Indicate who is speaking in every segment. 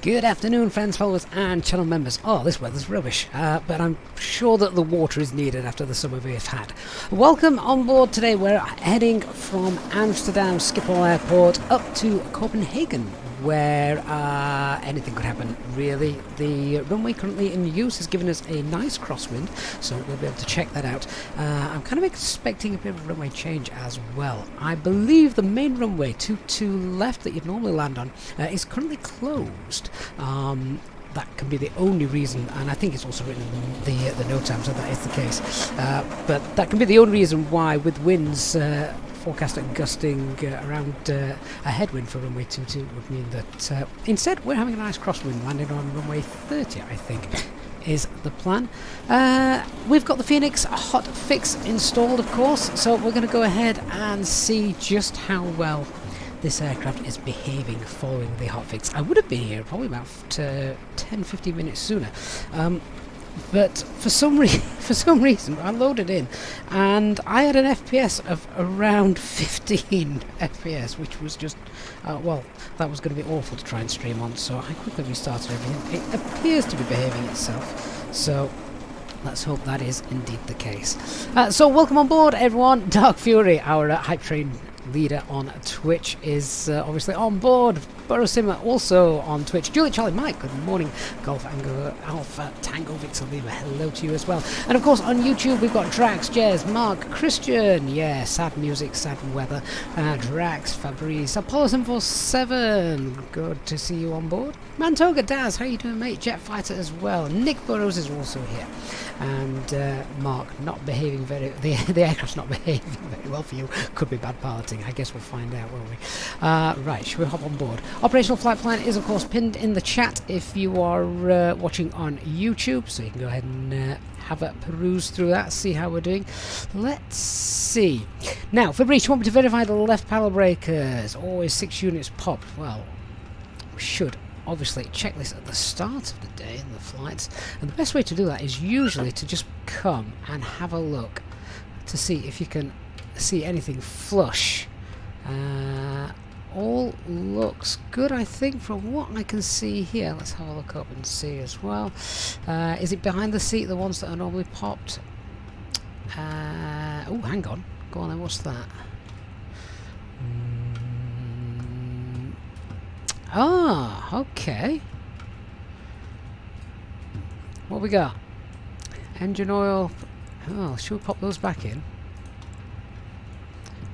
Speaker 1: Good afternoon, friends, followers and channel members. Oh, this weather's rubbish, but I'm sure that the water is needed after the summer we've had. Welcome on board today. We're heading from Amsterdam Schiphol Airport up to Copenhagen, where anything could happen, really. The runway currently in use has given us a nice crosswind, so we'll be able to check that out. I'm kind of expecting a bit of runway change as well. I believe the main runway to left that you'd normally land on is currently closed. That can be the only reason, and I think it's also written in the note time, so that is the case. But that can be the only reason why, with winds forecast at gusting around a headwind for runway 22 would mean that instead we're having a nice crosswind landing on runway 30, I think is the plan. We've got the Fenix HOTFIX installed, of course, so we're going to go ahead and see just how well this aircraft is behaving following the hotfix. I would have been here probably about 10-15 minutes sooner, but for some reason I loaded in and I had an FPS of around 15 FPS, which was just well, that was going to be awful to try and stream on, so I quickly restarted everything. It appears to be behaving itself, so let's hope that is indeed the case. So welcome on board, everyone. Dark Fury, our hype train leader on Twitch, is obviously on board. Borosim also on Twitch. Juliet Charlie Mike, good morning. Golf Alpha Tango Victor Lima, hello to you as well. And of course on YouTube we've got Drax, Jez, Mark, Christian, yeah, sad music, sad weather, Drax, Fabrice, Apollo 747, good to see you on board. Mantoga Daz, how you doing, mate? Jet Fighter as well. Nick Burrows is also here. And Mark, not behaving very, the aircraft's not behaving very well for you. Could be bad piloting, I guess we'll find out, won't we? Right, should we hop on board? Operational flight plan is of course pinned in the chat if you are watching on YouTube, so you can go ahead and have a peruse through that, see how we're doing. Let's see. Now, Fabrice, you want me to verify the left paddle breakers? Always 6 units popped. Well, we should obviously check this at the start of the day in the flights, and the best way to do that is usually to just come and have a look to see if you can see anything flush. All looks good, I think, from what I can see here. Let's have a look up and see as well. Is it behind the seat, the ones that are normally popped? Oh, hang on. Go on then, what's that? Ah, okay. What we got? Engine oil. Oh, should we pop those back in?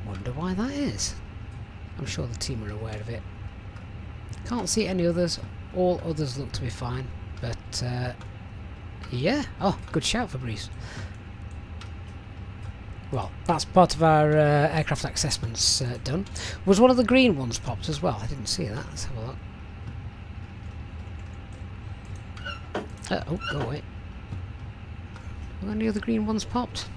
Speaker 1: Wonder why that is. I'm sure the team are aware of it. Can't see any others. All others look to be fine. But, yeah. Oh, good shout, Fabrice. Well, that's part of our aircraft assessments done. Was one of the green ones popped as well? I didn't see that. Let's have a look. Oh, go away. Have any other green ones popped?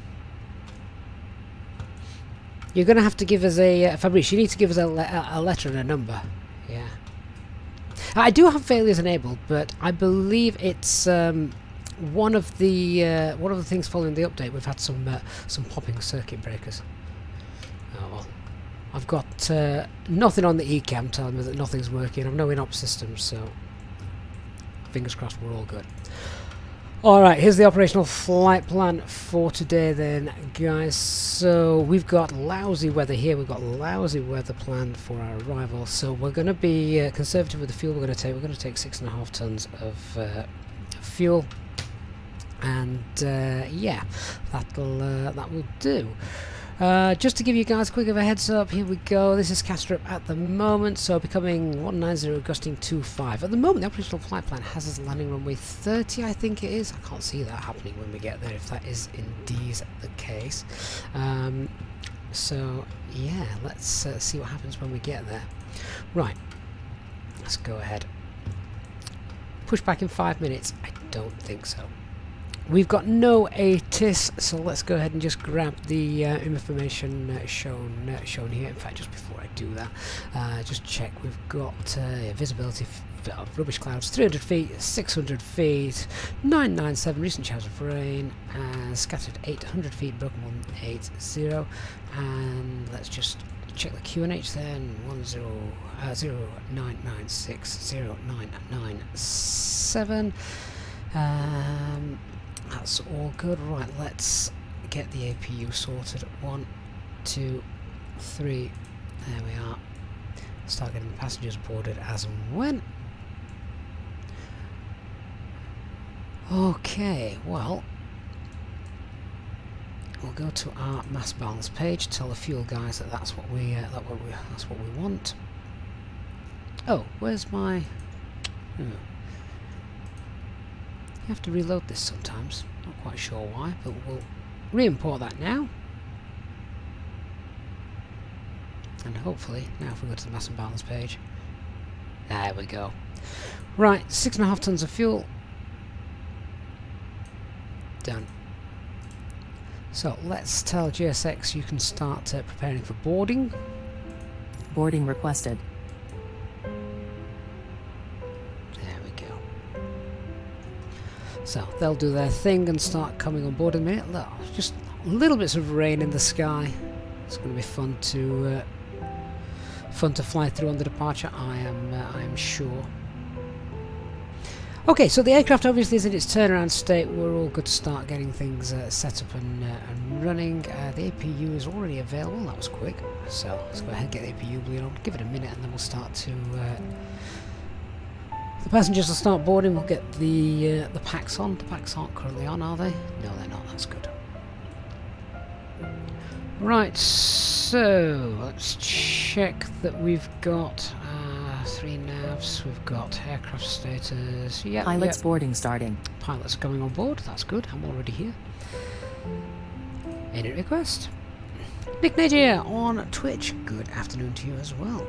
Speaker 1: You're going to have to give us a... Fabrice, you need to give us a letter and a number. Yeah. I do have failures enabled, but I believe it's one of the things following the update. We've had some popping circuit breakers. Oh well. I've got nothing on the eCam telling me that nothing's working. I've no in-op systems, so fingers crossed we're all good. Alright, here's the operational flight plan for today then, guys. So we've got lousy weather here, we've got lousy weather planned for our arrival. So we're going to be conservative with the fuel we're going to take. We're going to take 6.5 tons of fuel. And yeah, that will do. Just to give you guys a quick of a heads up, here we go. This is Castrop at the moment, so becoming 190, gusting 25. At the moment, the operational flight plan has us landing runway 30, I think it is. I can't see that happening when we get there, if that is indeed the case. So, yeah, let's see what happens when we get there. Right, let's go ahead. Push back in 5 minutes? I don't think so. We've got no ATIS, so let's go ahead and just grab the information shown here. In fact, just before I do that, just check. We've got visibility of rubbish clouds, 300 feet, 600 feet, 997, recent showers of rain, scattered 800 feet, broken 180, and let's just check the QNH then, 09960997. That's all good. Right, let's get the APU sorted. 1, 2, 3. There we are. Start getting the passengers boarded as and when. Okay, well, we'll go to our mass balance page. Tell the fuel guys that that's what we want. Oh, where's my? You have to reload this sometimes. Not quite sure why, but we'll re-import that now. And hopefully, now if we go to the mass and balance page, there we go. Right, 6.5 tons of fuel. Done. So let's tell GSX you can start preparing for boarding.
Speaker 2: Boarding requested.
Speaker 1: So they'll do their thing and start coming on board in a minute. Look, just little bits of rain in the sky. It's going to be fun to fly through on the departure. I am sure. Okay, so the aircraft obviously is in its turnaround state. We're all good to start getting things set up and running. The APU is already available. That was quick. So let's go ahead and get the APU bleed on. Give it a minute, and then we'll start to. The passengers will start boarding. We'll get the packs on. The packs aren't currently on, are they? No, they're not. That's good. Right, so let's check that we've got 3 navs. We've got aircraft status. Yeah,
Speaker 2: pilots boarding starting.
Speaker 1: Pilots coming on board. That's good. I'm already here. Any request? Nick Nadir on Twitch. Good afternoon to you as well.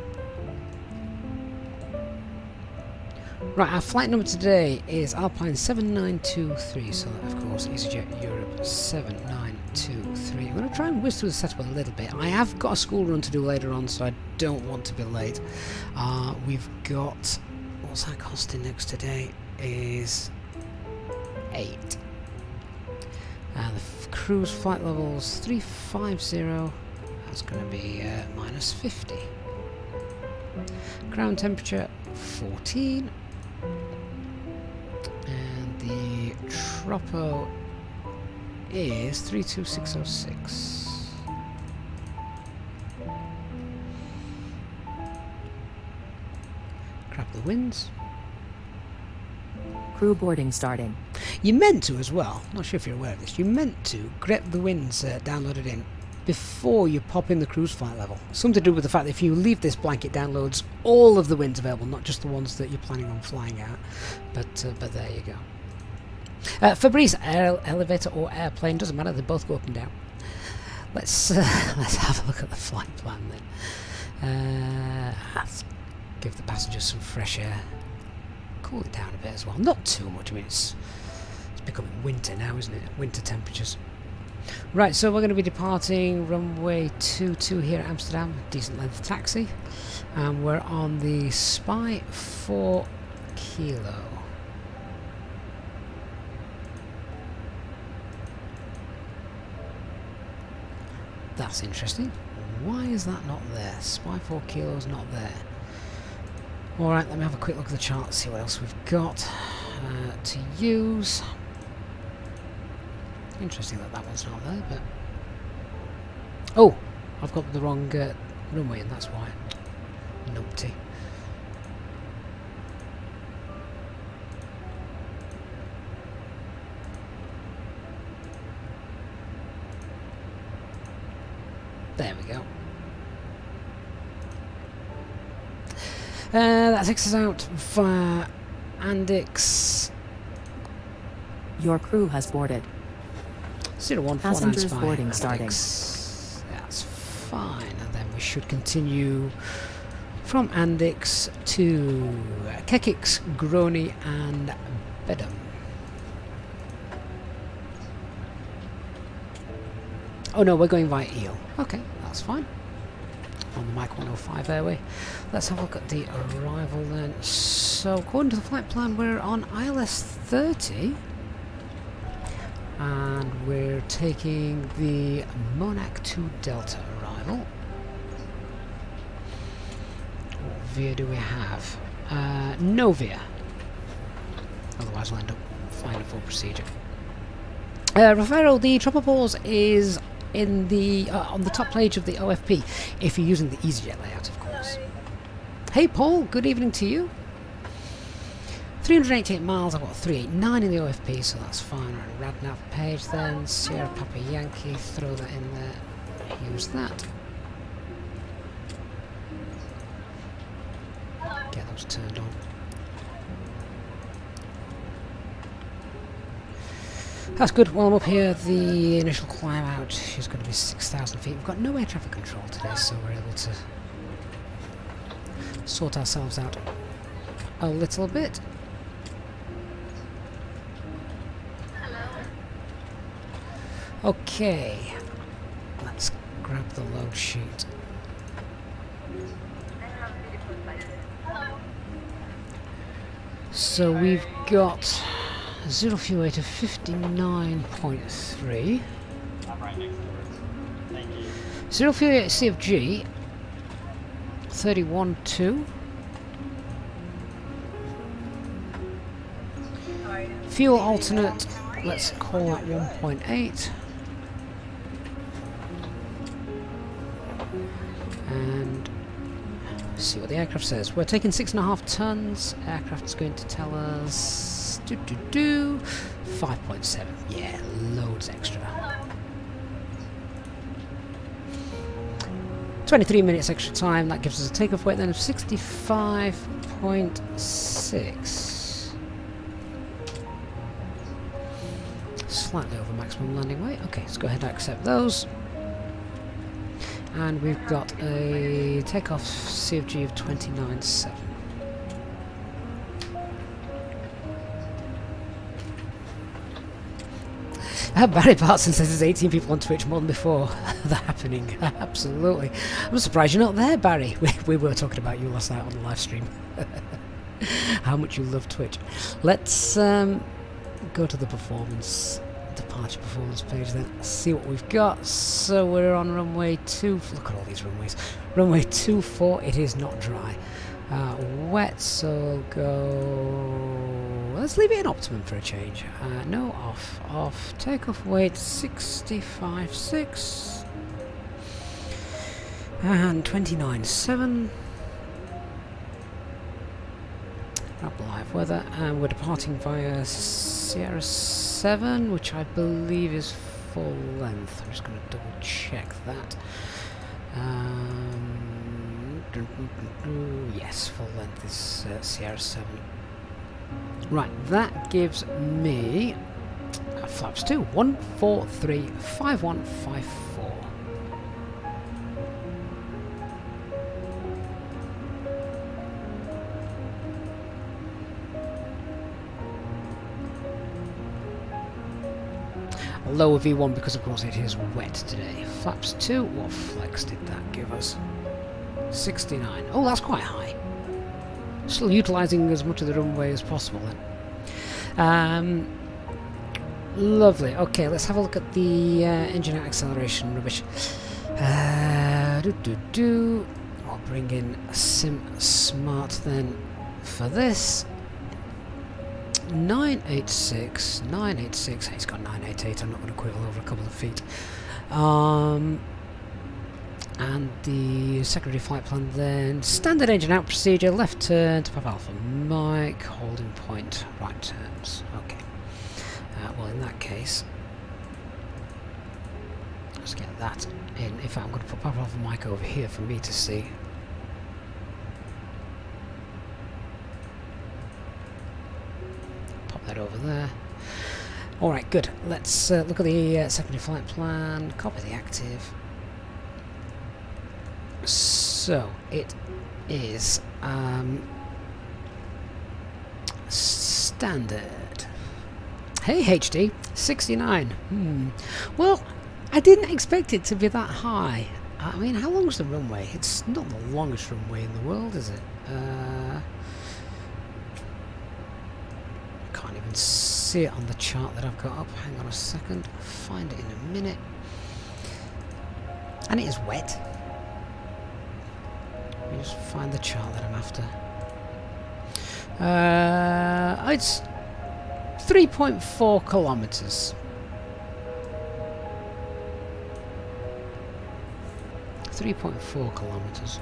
Speaker 1: Right, our flight number today is Alpine 7923, so that of course EasyJet Europe 7923. I'm going to try and whiz through the setup a little bit. I have got a school run to do later on, so I don't want to be late. We've got, what's that costing next today, is 8. The cruise flight levels 350, that's going to be minus 50. Ground temperature 14. And the Tropo is 32606. Grab the winds.
Speaker 2: Crew boarding starting.
Speaker 1: You meant to as well, not sure if you're aware of this, you meant to get the winds downloaded in before you pop in the cruise flight level. Something to do with the fact that if you leave this blank, it downloads all of the winds available, not just the ones that you're planning on flying out. But there you go. Fabrice, elevator or airplane, doesn't matter, they both go up and down. Let's have a look at the flight plan then. Let's give the passengers some fresh air. cool it down a bit as well. Not too much. I mean, it's becoming winter now, isn't it? Winter temperatures. Right, so we're going to be departing runway 22 here at Amsterdam. Decent length taxi. And we're on the Spy 4 Kilo. That's interesting. Why is that not there? Spy 4 Kilo's not there. Alright, let me have a quick look at the chart, see what else we've got to use. Interesting that that one's not there, but... Oh! I've got the wrong runway in, that's why. Numpty. There we go. That takes us out via Andix.
Speaker 2: Your crew has boarded.
Speaker 1: 0149
Speaker 2: Passengers
Speaker 1: Spy
Speaker 2: boarding
Speaker 1: Andix.
Speaker 2: starting.
Speaker 1: That's fine, and then we should continue from Andix to Kekix, Grony and Bedham. Oh no, we're going via Eel. Okay, that's fine. On the Mike 105 airway. Let's have a look at the arrival then. So, according to the flight plan, we're on ILS 30. And we're taking the Monarch 2 Delta arrival. What veer do we have? No veer. Otherwise we'll end up flying a full procedure. Raffaello, the tropopause is in the on the top page of the OFP, if you're using the EasyJet layout, of course. Hey Paul, good evening to you. 388 miles, I've got 389 in the OFP, so that's fine. Right, RadNav page then, Sierra Papa Yankee, throw that in there, use that. Get those turned on. That's good. While I'm up here, the initial climb out is going to be 6,000 feet. We've got no air traffic control today, so we're able to sort ourselves out a little bit. Okay, let's grab the load sheet. So we've got 0 fuel weight of 59.3. Zero fuel weight CFG 31.2. Fuel alternate, let's call that 1.8. And see what the aircraft says. We're taking 6.5 tons. Aircraft's going to tell us 5.7. Yeah, loads extra. 23 minutes extra time. That gives us a takeoff weight then of 65.6. Slightly over maximum landing weight. Okay, let's go ahead and accept those. And we've got a takeoff CFG of 29.7. Barry Bartson says there's 18 people on Twitch, more than before the happening. Absolutely. I'm surprised you're not there, Barry. We were talking about you last night on the live stream. How much you love Twitch. Let's go to the departure performance page then, see what we've got. So we're on runway 2, look at all these runways. Runway 24, it is not dry. Wet, so go, let's leave it in optimum for a change. No, off, takeoff weight 65.6 and 29.7. Grab the live weather, and we're departing via Sierra 7, which I believe is full length. I'm just going to double check that. Yes, full length is Sierra 7. Right, that gives me flaps 2, 1435154. Lower V1 because of course it is wet today. Flaps 2, what flex did that give us? 69. Oh, that's quite high. Still utilising as much of the runway as possible then. Lovely. Okay, let's have a look at the engine out acceleration rubbish. I'll bring in Sim Smart then for this. 986, 986. It's got 988. I'm not going to quibble over a couple of feet. And the secondary flight plan then. Standard engine out procedure. Left turn to Papa Alpha Mike. Holding point. Right turns. Okay. Well, in that case, let's get that in. In fact, I'm going to put Papa Alpha Mike over here for me to see. Pop that over there. Alright, good. Let's look at the secondary flight plan. Copy the active. So, it is standard. Hey HD, 69. Well, I didn't expect it to be that high. I mean, how long is the runway? It's not the longest runway in the world, is it? Can't even see it on the chart that I've got up. Hang on a second. I'll find it in a minute. And it is wet. Let me just find the chart that I'm after. It's 3.4 kilometers. 3.4 kilometers.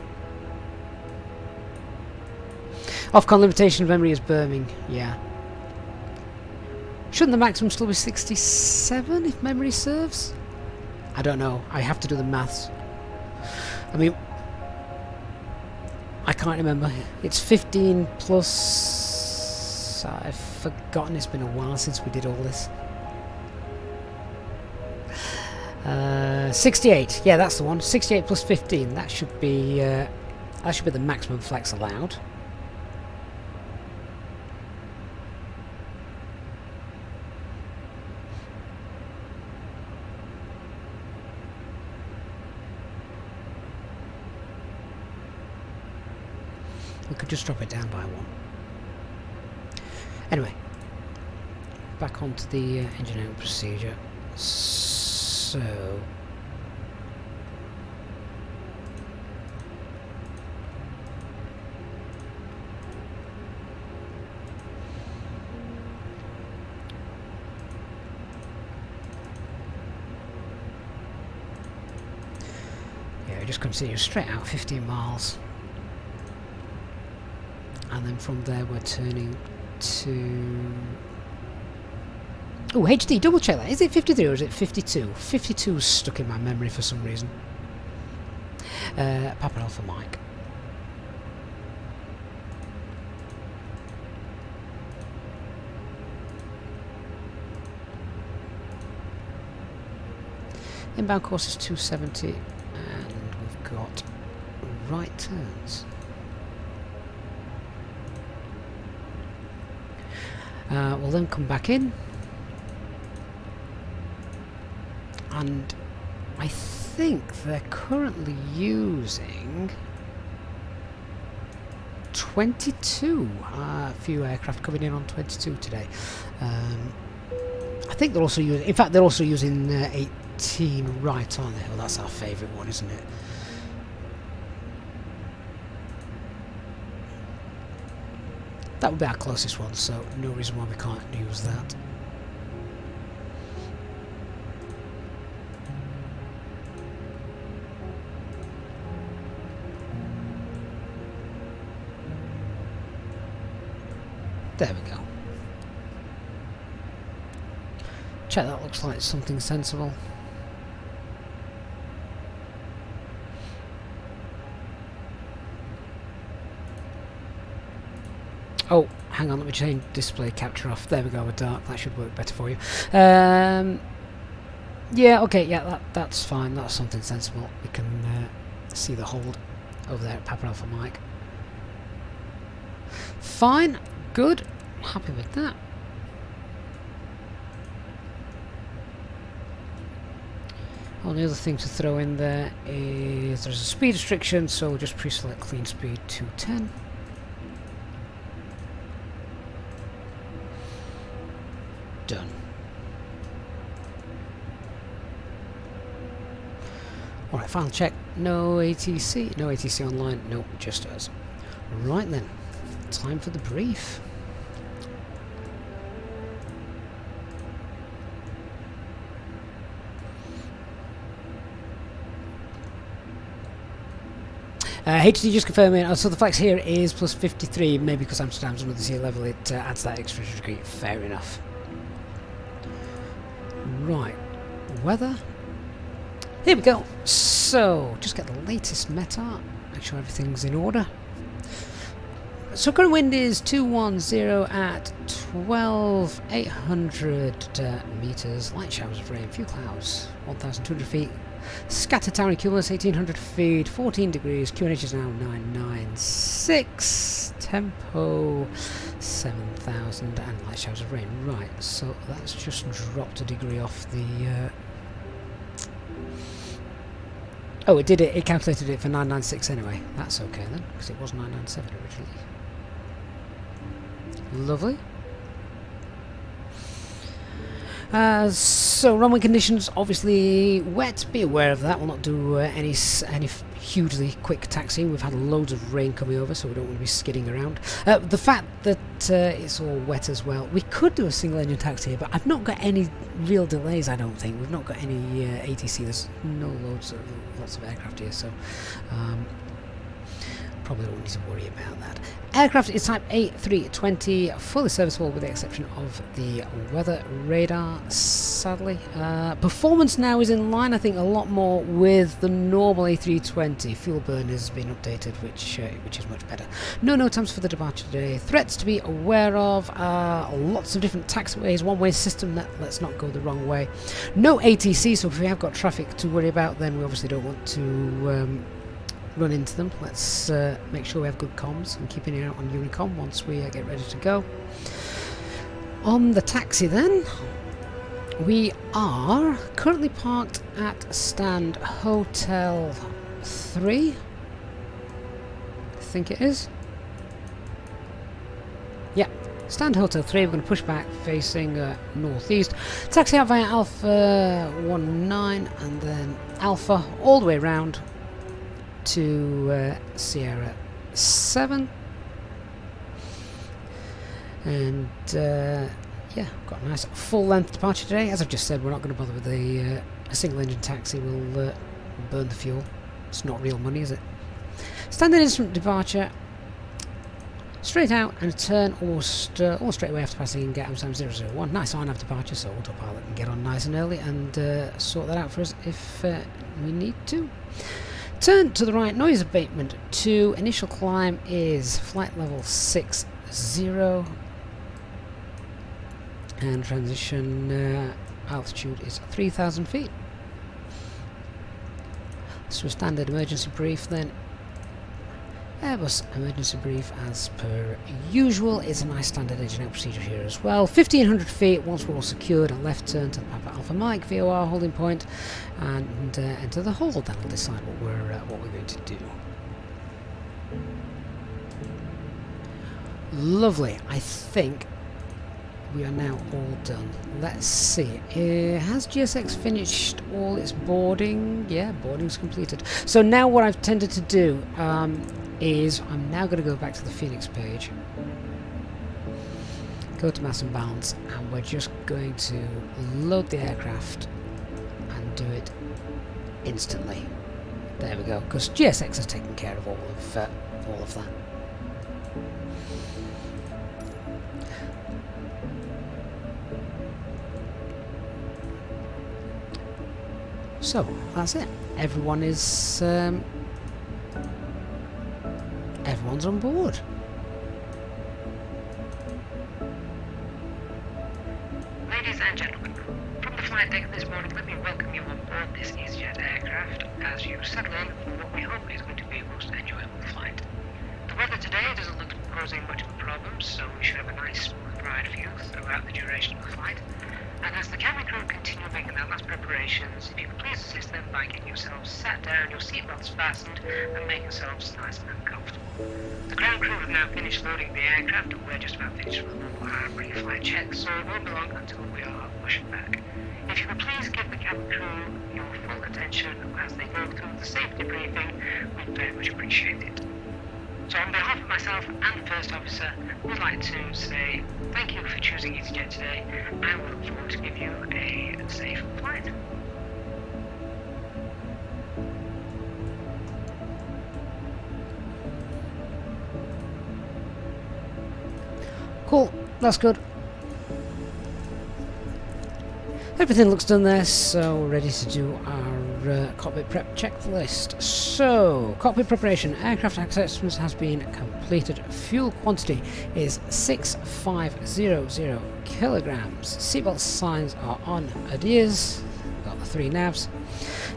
Speaker 1: Off-con limitation of memory is Birmingham. Yeah. Shouldn't the maximum still be 67 if memory serves? I don't know. I have to do the maths. I mean, I can't remember. It's 15 plus... I've forgotten. It's been a while since we did all this. 68. Yeah, that's the one. 68 plus 15. That should be the maximum flex allowed. We could just drop it down by one. Anyway, back onto the engine out procedure. So, yeah, we just continue straight out 15 miles. And then from there we're turning to... Oh, HD, double check that. Is it 53 or is it 52? 52 is stuck in my memory for some reason. Papa Alpha Mike. Inbound course is 270 and we've got right turns. We'll then come back in, and I think they're currently using 22. A few aircraft coming in on 22 today. I think they're also using, in fact they're also using 18 right, aren't they? Well, that's our favourite one, isn't it? That would be our closest one, so no reason why we can't use that. There we go. Check, that looks like something sensible. Oh, hang on, let me change display capture off. There we go, with dark. That should work better for you. Yeah, okay, yeah, that's fine. That's something sensible. We can see the hold over there at Papa Alpha Mike. Fine, good. Happy with that. Only other thing to throw in there is there's a speed restriction, so we'll just pre-select clean speed 210. Done. Alright, final check. No ATC. No ATC online. Nope, just us. Right then. Time for the brief. HD just confirming, so the flex here is plus 53, maybe because Amsterdam's under the sea level, it adds that extra degree. Fair enough. Right, weather. Here we go. So, just get the latest meta, make sure everything's in order. So current wind is 210 at 12, 800 meters, light showers of rain, few clouds, 1,200 feet. Scattered towering cumulus 1800 feet, 14 degrees, QNH is now 996, tempo 7000 and light showers of rain. Right, so that's just dropped a degree off the... Oh, it did it, it calculated it for 996 anyway. That's okay then, because it was 997 originally. Lovely. So runway conditions, obviously wet. Be aware of that. We'll not do any hugely quick taxiing. We've had loads of rain coming over, so we don't want to be skidding around. The fact that it's all wet as well. We could do a single engine taxi here, but I've not got any real delays. I don't think we've not got any ATC. There's no lots of aircraft here, so. Probably don't need to worry about that. Aircraft is type A320, fully serviceable with the exception of the weather radar, sadly. Performance now is in line, I think, a lot more with the normal A320. Fuel burn has been updated, which is much better. No times for the departure today. Threats to be aware of, lots of different taxiways, one-way system, let's not go the wrong way. No ATC, so if we have got traffic to worry about, then we obviously don't want to... run into them. Let's make sure we have good comms and keep an eye out on Unicom once we get ready to go. On the taxi then, we are currently parked at stand Hotel 3. I think it is. Yeah, stand Hotel 3. We're going to push back facing northeast. Taxi out via Alpha 19 and then Alpha all the way around to Sierra 7, and yeah, got a nice full length departure today. As I've just said, we're not going to bother with a single engine taxi. We'll burn the fuel. It's not real money, is it? Standard instant departure, straight out and a turn almost straight away after passing Amsterdam 001. Nice on-nav departure, so autopilot can get on nice and early and sort that out for us if we need to. Turn to the right, noise abatement 2, initial climb is flight level 60, and transition altitude is 3,000 feet. So a standard emergency brief then. Airbus emergency brief as per usual. Is a nice standard engine out procedure here as well. 1,500 feet once we're all secured, a left turn to Papa Alpha Mike VOR holding point, and enter the hold. That'll decide what we're going to do. Lovely. I think we are now all done. Let's see. Has GSX finished all its boarding? Yeah, boarding's completed. So now what I've tended to do is I'm now going to go back to the Fenix page, go to mass and balance, and we're just going to load the aircraft and do it instantly. There we go, because GSX has taken care of all of that. So that's it. Everyone's on board.
Speaker 3: Ladies and gentlemen, from the flight deck this morning, let me welcome you on board this EasyJet aircraft as you settle in for what we hope is going to be a most enjoyable flight. The weather today doesn't look to be posing much of a problem, so we should have a nice smooth ride for you throughout the duration of the flight. And as the cabin crew crew continue making their last preparations, if you could please assist them by getting yourselves sat down, your seatbelts fastened, and make yourselves nice and comfortable. The ground crew have now finished loading the aircraft, and we're just about finished with all our pre-flight checks, so it won't be long until we are pushing back. If you could please give the cabin crew your full attention as they go through the safety briefing, we'd very much appreciate it. So on behalf of myself and the first officer, we'd like to say thank you for choosing EasyJet today, and we look forward to give you a safe flight.
Speaker 1: Cool, that's good. Everything looks done there, so we're ready to do our cockpit prep checklist. So, cockpit preparation, aircraft acceptance has been completed. Fuel quantity is 6500 kilograms. Seatbelt signs are on adheres. Got the 3 navs,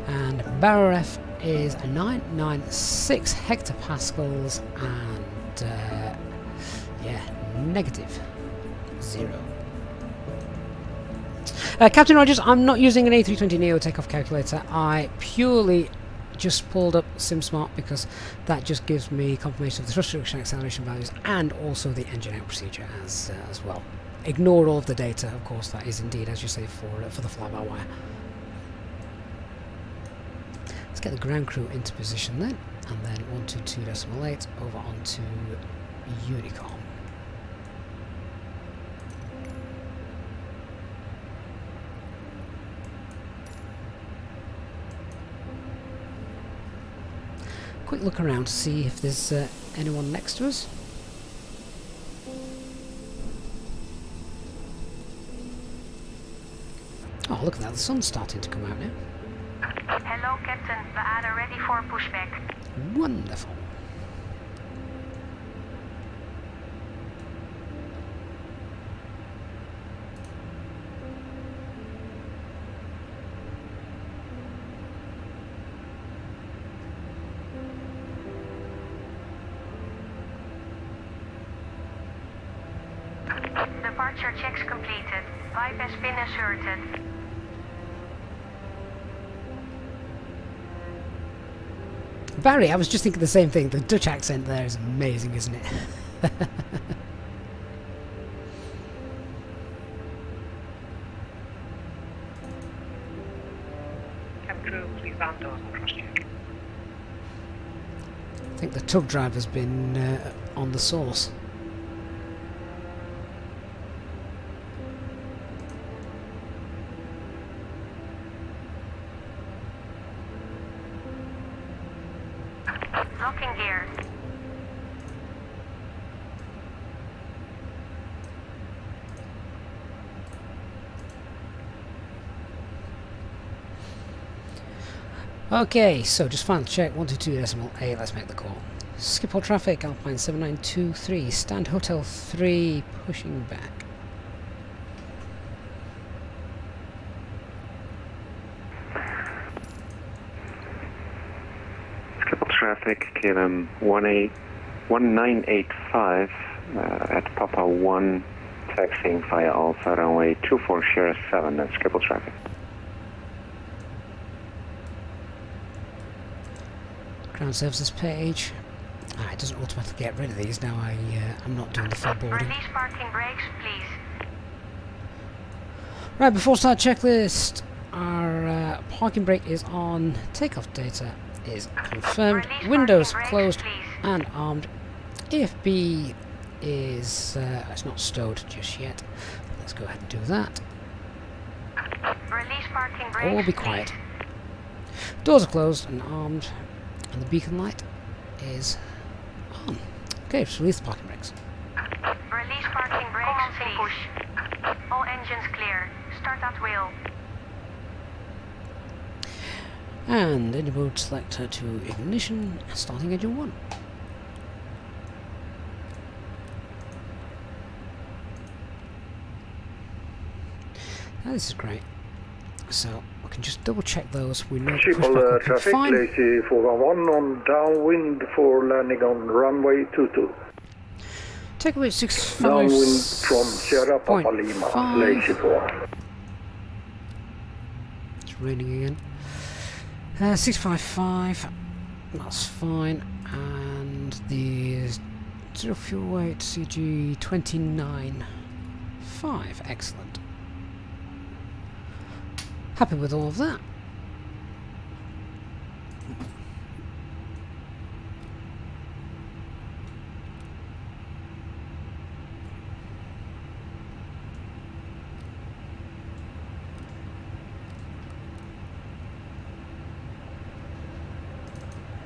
Speaker 1: and barrel ref is 996 hectopascals, and yeah, -0. Captain Rogers, I'm not using an A320 Neo takeoff calculator. I purely just pulled up SimSmart because that just gives me confirmation of the thrust reduction acceleration values and also the engine out procedure as well. Ignore all of the data, of course. That is indeed, as you say, for the fly-by-wire. Let's get the ground crew into position then, and then 122.8 over onto Unicom. Quick look around to see if there's anyone next to us. Oh, look at that, the sun's starting to come out now.
Speaker 4: Hello, Captain. We are ready for pushback.
Speaker 1: Wonderful.
Speaker 4: Departure checks completed. Pipe has been inserted.
Speaker 1: Barry, I was just thinking the same thing. The Dutch accent there is amazing, isn't it?
Speaker 3: Cabin crew, please bound doors and cross-check.
Speaker 1: I think the tug driver's been on the sauce.
Speaker 4: Locking gear.
Speaker 1: Okay, so just final check, 122.8, let's make the call. Schiphol traffic, Alpine 7923, stand Hotel 3, pushing back.
Speaker 5: Traffic, KLM 1985 at Papa 1, taxiing via Alpha runway 24 Sierra 7 at Schiphol traffic.
Speaker 1: Ground services page. It doesn't automatically get rid of these now. I'm not doing the full boarding.
Speaker 4: Release parking brakes, please.
Speaker 1: Right, before start checklist, our parking brake is on. Takeoff data is confirmed.
Speaker 4: Release
Speaker 1: Windows
Speaker 4: parking
Speaker 1: closed
Speaker 4: brakes,
Speaker 1: and armed. AFB is it's not stowed just yet. Let's go ahead and do that.
Speaker 4: Release parking brakes,
Speaker 1: All be quiet. Doors are closed and armed, and the beacon light is on. Okay, just release the parking brakes.
Speaker 4: Release parking brakes, please. Push. All engines clear. Start at wheel.
Speaker 1: And engine mode selector to ignition, starting engine 1. Now this is great. So we can just double check those. We know
Speaker 6: Schiphol traffic,
Speaker 1: fine.
Speaker 6: Lazy 411 on downwind for landing on runway 22.
Speaker 1: Takeaway 65.
Speaker 6: Downwind from Sierra Papa Lima, Lazy 4.
Speaker 1: it's raining again. 655, that's fine. And the zero fuel weight CG 29.5, excellent. Happy with all of that.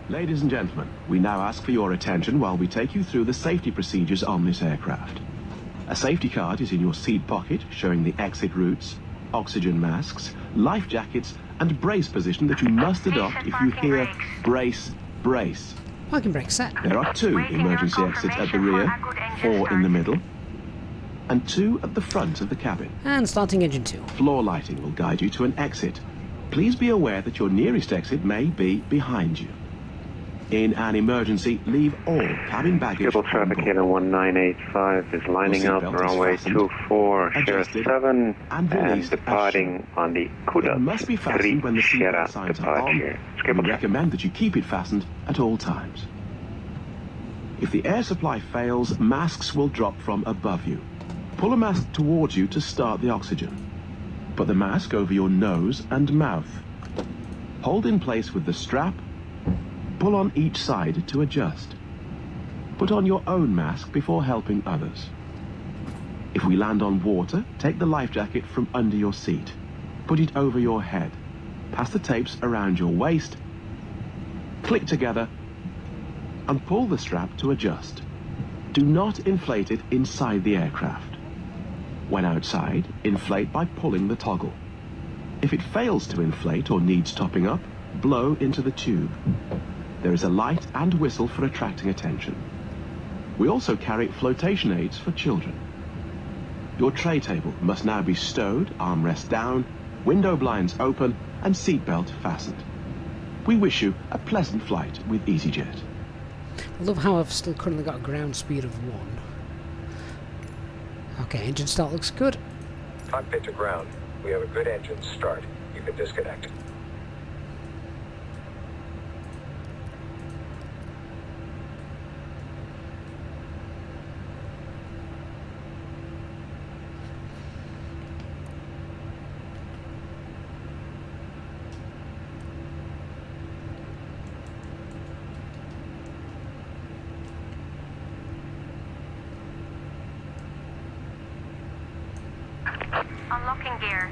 Speaker 7: Ladies and gentlemen, we now ask for your attention while we take you through the safety procedures on this aircraft. A safety card is in your seat pocket showing the exit routes, oxygen masks, life jackets and brace position that you must adopt if you hear brace, brace.
Speaker 1: Parking brake set.
Speaker 7: There are 2 emergency exits at the rear, 4 in the middle, and 2 at the front of the cabin.
Speaker 1: And starting engine 2.
Speaker 7: Floor lighting will guide you to an exit. Please be aware that your nearest exit may be behind you. In an emergency, leave all cabin baggage
Speaker 5: Schiphol traffic
Speaker 7: on
Speaker 5: here
Speaker 7: board.
Speaker 5: 1985 is lining
Speaker 7: Your
Speaker 5: up
Speaker 7: seatbelt is
Speaker 5: runway
Speaker 7: fastened,
Speaker 5: 24 Sierra
Speaker 7: adjusted,
Speaker 5: 7
Speaker 7: and
Speaker 5: and
Speaker 7: released as
Speaker 5: departing on the
Speaker 7: It
Speaker 5: Kudat
Speaker 7: must be
Speaker 5: 3
Speaker 7: fastened when the
Speaker 5: Sierra
Speaker 7: seatbelt signs are on.
Speaker 5: departure.
Speaker 7: We
Speaker 5: Schiphol traffic.
Speaker 7: recommend that you keep it fastened at all times. If the air supply fails, masks will drop from above you. Pull a mask towards you to start the oxygen. Put the mask over your nose and mouth. Hold in place with the strap. Pull on each side to adjust. Put on your own mask before helping others. If we land on water, take the life jacket from under your seat. Put it over your head. Pass the tapes around your waist. Click together and pull the strap to adjust. Do not inflate it inside the aircraft. When outside, inflate by pulling the toggle. If it fails to inflate or needs topping up, blow into the tube. There is a light and whistle for attracting attention. We also carry flotation aids for children. Your tray table must now be stowed, armrest down, window blinds open, and seatbelt fastened. We wish you a pleasant flight with EasyJet.
Speaker 1: I love how I've still currently got a ground speed of 1. Okay, engine start looks good.
Speaker 8: Cockpit to ground. We have a good engine start. You can disconnect.
Speaker 4: Unlocking gear.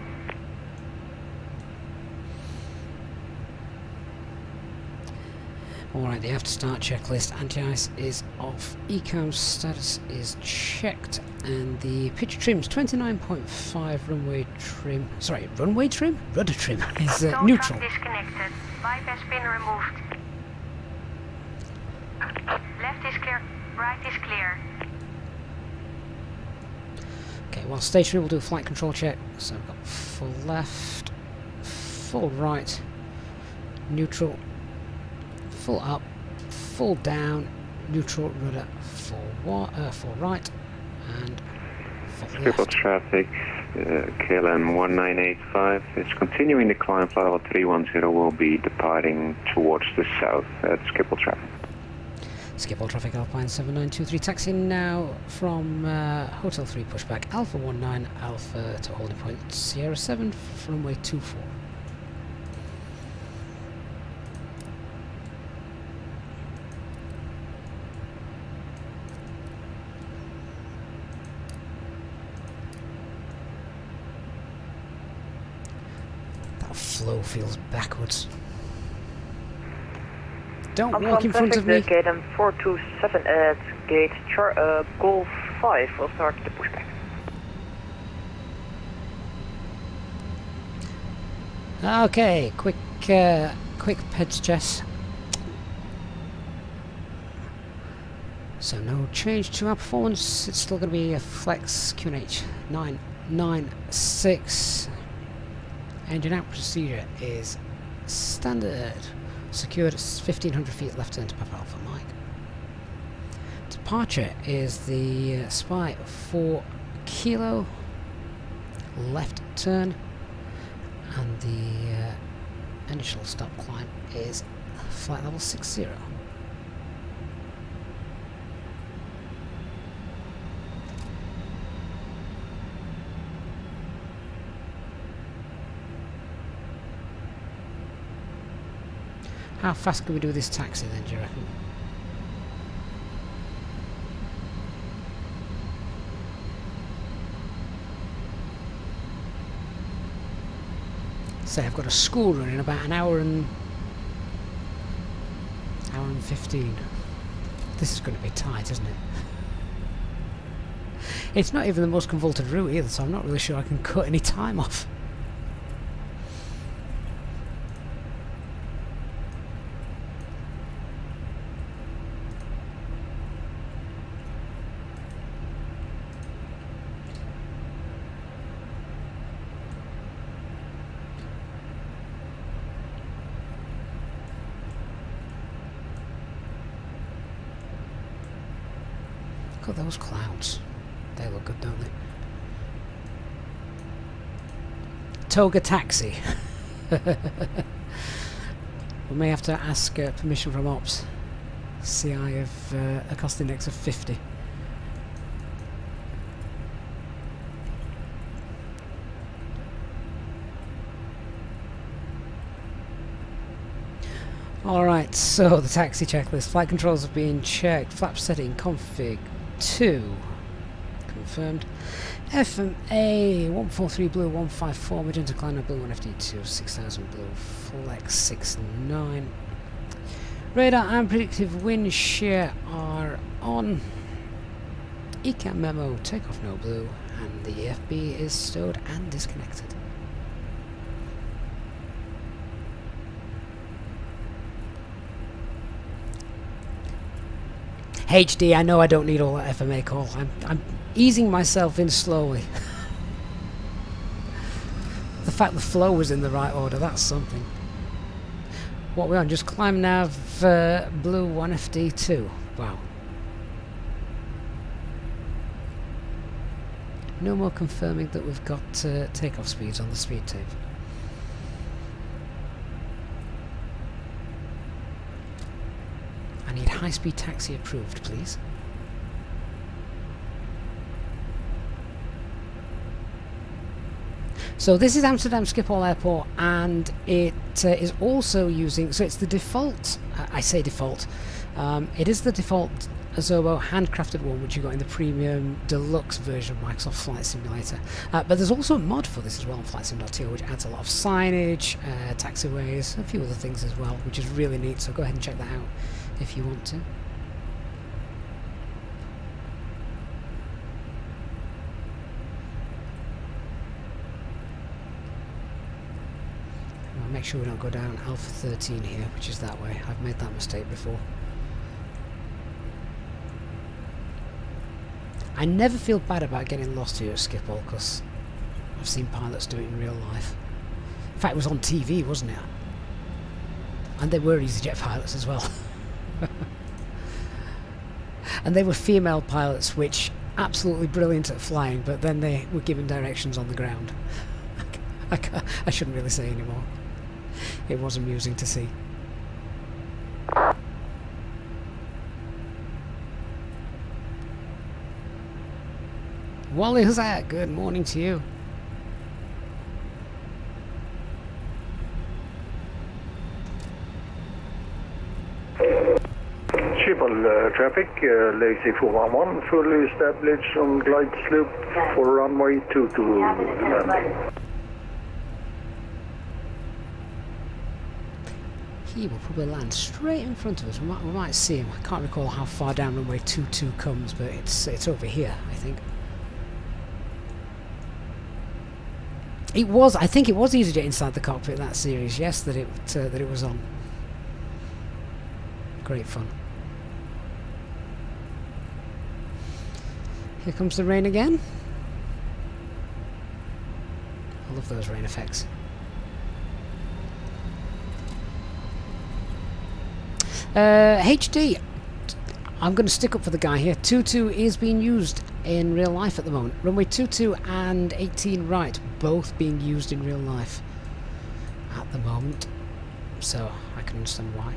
Speaker 1: Alright, the after start checklist, anti-ice is off, ECAM status is checked, and the pitch trim's 29.5 runway trim, sorry, runway trim? Rudder trim is
Speaker 4: Tow
Speaker 1: neutral.
Speaker 4: truck disconnected. Bypass pin removed. Left is clear, right is clear.
Speaker 1: Okay, while stationary we'll do a flight control check, so I've got full left, full right, neutral, full up, full down, neutral, rudder, full right, and full
Speaker 5: Schiphol
Speaker 1: left.
Speaker 5: traffic, KLM 1985 is continuing the climb. Flight level 310 will be departing towards the south at Schiphol traffic.
Speaker 1: Schiphol traffic Alpine 7923 taxiing now from Hotel 3 Pushback Alpha 19 Alpha to holding point Sierra 7 runway 24. That flow feels backwards. Don't walk in front of me.
Speaker 9: KLM 427 at gate Golf 5 will start the pushback.
Speaker 1: Okay, quick pitch Jess. So no change to our performance. It's still going to be a flex QNH 996. Engine out procedure is standard. Secured at 1500 feet left turn to Papa Alpha Mike. Departure is the Spy 4 kilo left turn, and the initial stop climb is flight level 60. How fast can we do this taxi then, do you reckon? Say I've got a school run in about an hour and 15. This is going to be tight, isn't it? It's not even the most convoluted route either, so I'm not really sure I can cut any time off. Look at those clouds. They look good, don't they? Toga taxi. We may have to ask permission from Ops. CI of a cost index of 50. Alright, so the taxi checklist. Flight controls have been checked. Flap setting config 2. Confirmed. FMA 143 blue 154 magenta climber blue 1FD2 6000 blue flex 69. Radar and predictive wind shear are on. ECAM memo takeoff no blue, and the EFB is stowed and disconnected. HD, I know I don't need all that FMA call. I'm easing myself in slowly. The fact the flow was in the right order, that's something. What we're on, just climb nav blue 1FD2. Wow. No more confirming that we've got takeoff speeds on the speed tape. I need high-speed taxi approved, please. So this is Amsterdam Schiphol Airport, and it is also using, so it's the default, I say default, it is the default Azobo handcrafted one which you got in the premium deluxe version of Microsoft Flight Simulator. But there's also a mod for this as well on flightsim.to, which adds a lot of signage, taxiways, a few other things as well, which is really neat, so go ahead and check that out if you want to. I'll make sure we don't go down Alpha 13 here, which is that way. I've made that mistake before. I never feel bad about getting lost here at Schiphol because I've seen pilots do it in real life. In fact, it was on TV, wasn't it? And they were EasyJet pilots as well. And they were female pilots, which absolutely brilliant at flying, but then they were given directions on the ground. I shouldn't really say anymore. It was amusing to see. Wally Huzzat, good morning to you.
Speaker 6: Schiphol traffic, Lazy 411, fully established on glide slope for runway 22 landing.
Speaker 1: He will probably land straight in front of us. We might see him. I can't recall how far down runway 22 comes, but it's over here, I think. I think it was EasyJet inside the cockpit that series, yes, that it was on. Great fun. Here comes the rain again. I love those rain effects. HD, I'm going to stick up for the guy here. 22 is being used in real life at the moment. Runway 22 and 18 right, both being used in real life at the moment. so I can understand why.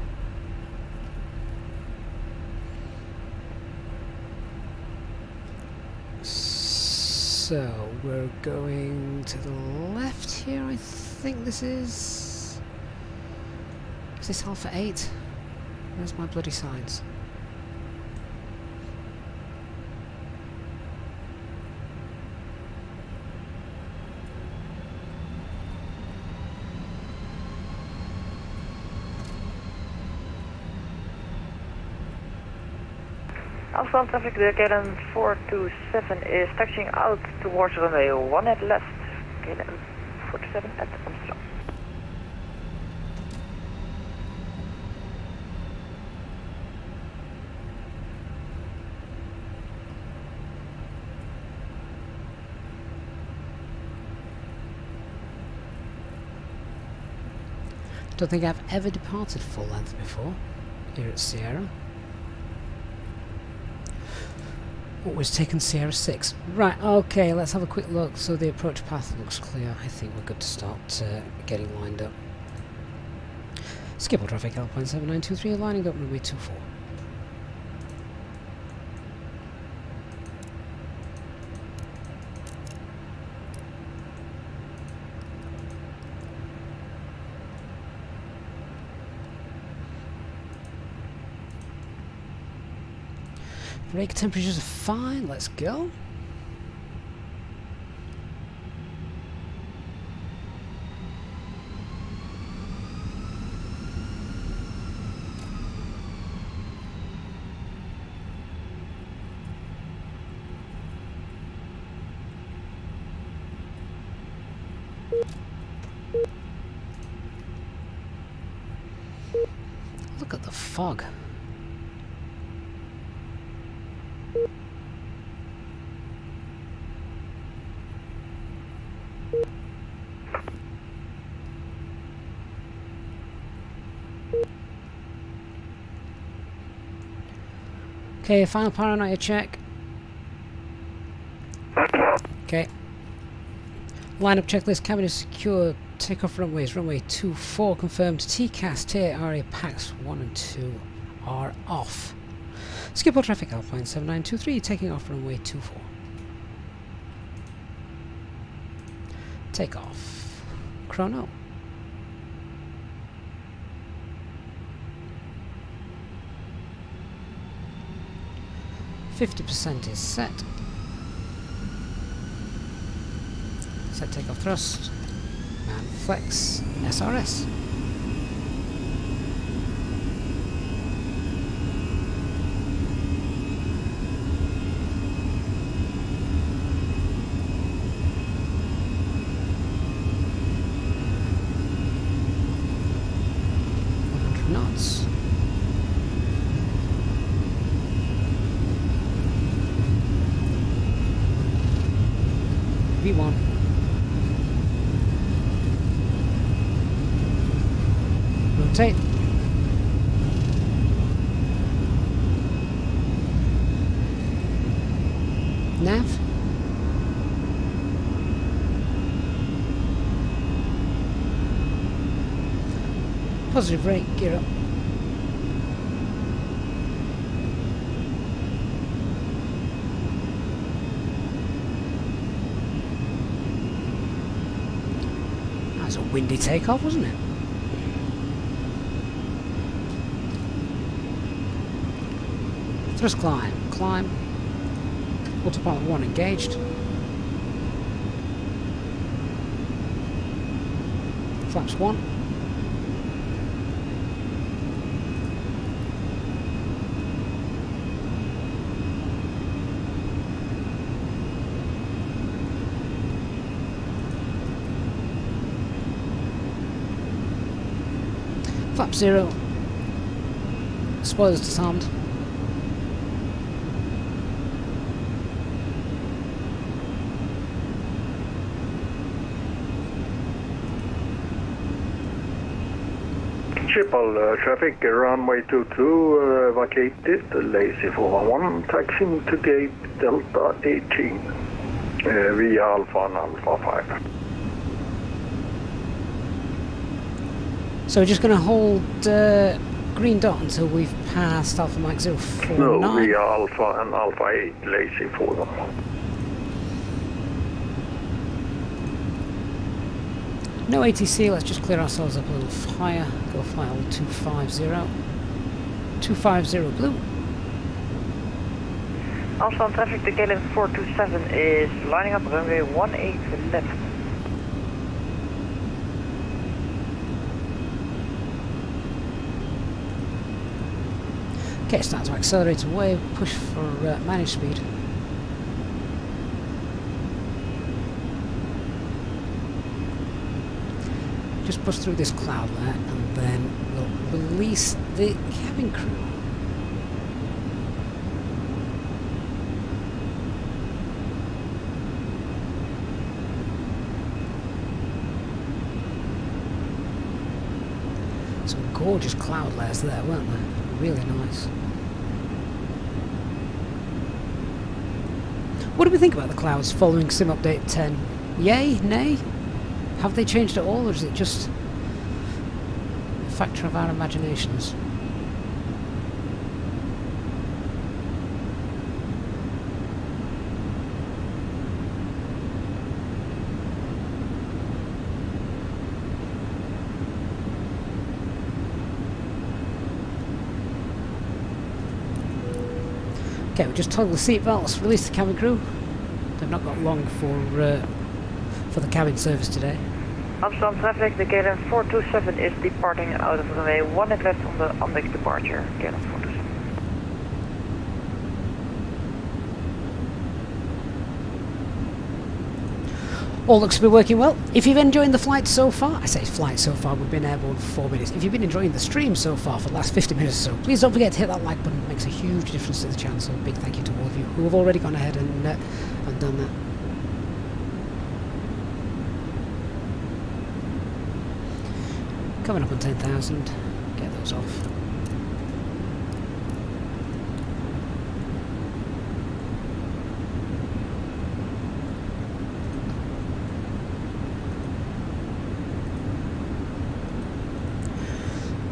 Speaker 1: So we're going to the left here. I think this is this Alpha 8? Where's my bloody signs?
Speaker 9: Amsterdam traffic, the KLM 427 is taxiing out towards runway 1 at left. KLM 427 at Amsterdam.
Speaker 1: Don't think I've ever departed full length before here at Sierra. Always taken Sierra 6. Right, okay, let's have a quick look. So the approach path looks clear. I think we're good to start getting lined up. Skip all traffic, Alpine 7923, lining up runway 24. Brake temperatures are fine, let's go. Look at the fog. Okay, final paranoia check. Okay. Lineup checklist, cabin is secure. Takeoff runways, runway 24 confirmed. TCAS, TARA packs 1 and 2 are off. Skip all traffic, Alpine 7923, taking off runway 24. Takeoff. Chrono. %50 is set. Set takeoff thrust. And flex SRS. Knots. V1. Rotate. Nav. Positive rate, gear up. That was a windy takeoff, wasn't it? Thrust climb, climb. Autopilot 1 engaged. Flaps 1. Flap 0. Spoilers disarmed.
Speaker 6: Schiphol traffic, runway 22 vacated, lazy 411, taxiing to gate Delta 18, via Alpha and Alpha 5.
Speaker 1: So we're just going to hold green dot until we've passed Alpha Mike 049.
Speaker 6: No, we are Alpha and Alpha 8, lazy for them.
Speaker 1: No ATC, let's just clear ourselves up a little higher. Go fly all 250. 250 blue.
Speaker 9: Also on traffic, the KLM 427 is lining up runway 18 left.
Speaker 1: Okay, start to accelerate away, push for manage speed. Just push through this cloud there, and then we'll release the cabin crew. Some gorgeous cloud layers there, weren't they? Really nice. What do we think about the clouds following Sim Update 10? Yay? Nay? Have they changed at all, or is it just a factor of our imaginations? Okay, we just toggle the seatbelts, release the cabin crew. They've not got long for the cabin service today.
Speaker 9: Amsterdam traffic, the KLM 427 is departing out of runway 1 left on the unmixed departure. KLM 427.
Speaker 1: All looks to be working well. If you've enjoyed the flight so far, I say flight so far, we've been airborne for 4 minutes. If you've been enjoying the stream so far for the last 50 minutes or so, please don't forget to hit that like button. It makes a huge difference to the channel, so a big thank you to all of you who have already gone ahead and done that. Coming up on 10,000, get those off.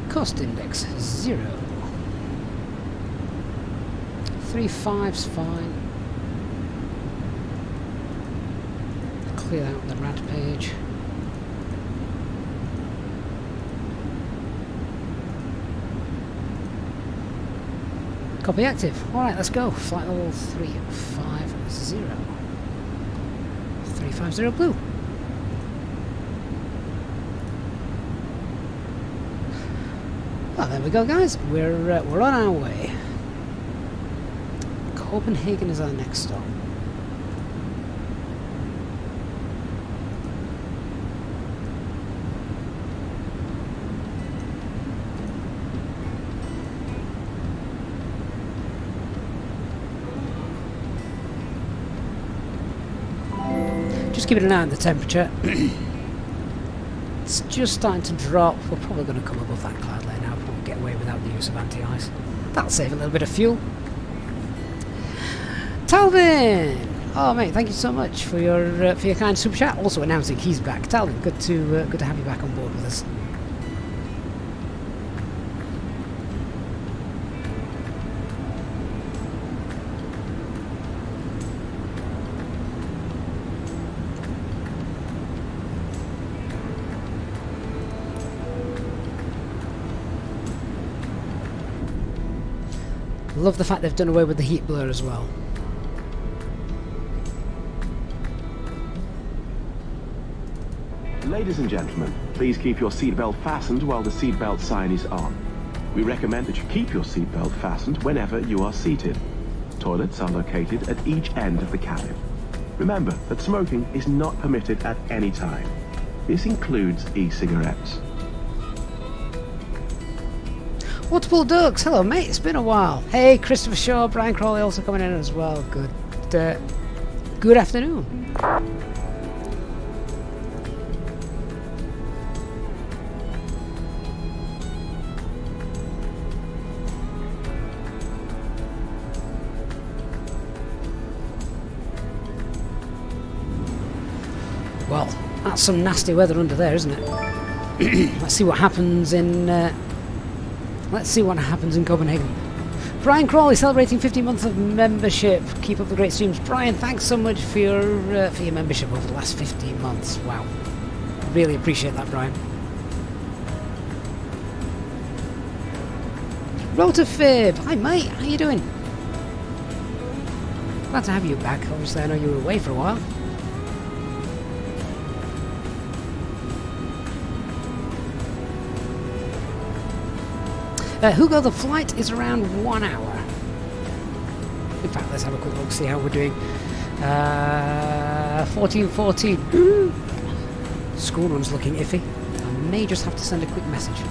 Speaker 1: Cost index 0. 35's fine. Clear out the rat page. Copy active. Alright, let's go. Flight level 350. 350 blue. Well, there we go, guys. We're on our way. Copenhagen is our next stop. Just keeping an eye on the temperature. It's just starting to drop. We're probably going to come above that cloud layer now. We'll get away without the use of anti-ice. That'll save a little bit of fuel. Talvin! Oh mate, thank you so much for your kind super chat. Also announcing he's back. Talvin, good to have you back on board with us. Love the fact they've done away with the heat blur as well.
Speaker 7: Ladies and gentlemen, please keep your seatbelt fastened while the seatbelt sign is on. We recommend that you keep your seatbelt fastened whenever you are seated. Toilets are located at each end of the cabin. Remember that smoking is not permitted at any time. This includes e-cigarettes.
Speaker 1: Waterpool Ducks, hello mate, it's been a while. Hey, Christopher Shaw, Brian Crawley also coming in as well. Good afternoon. Well, that's some nasty weather under there, isn't it? let's see what happens in Copenhagen. Brian Crawley celebrating 50 months of membership. Keep up the great streams. Brian, thanks so much for your membership over the last 15 months. Wow, really appreciate that, Brian. Rotafib, hi mate, how you doing? Glad to have you back. Obviously, I know you were away for a while. Hugo, the flight is around 1 hour. In fact, let's have a quick look, see how we're doing. 14:14. School run's looking iffy. I may just have to send a quick message.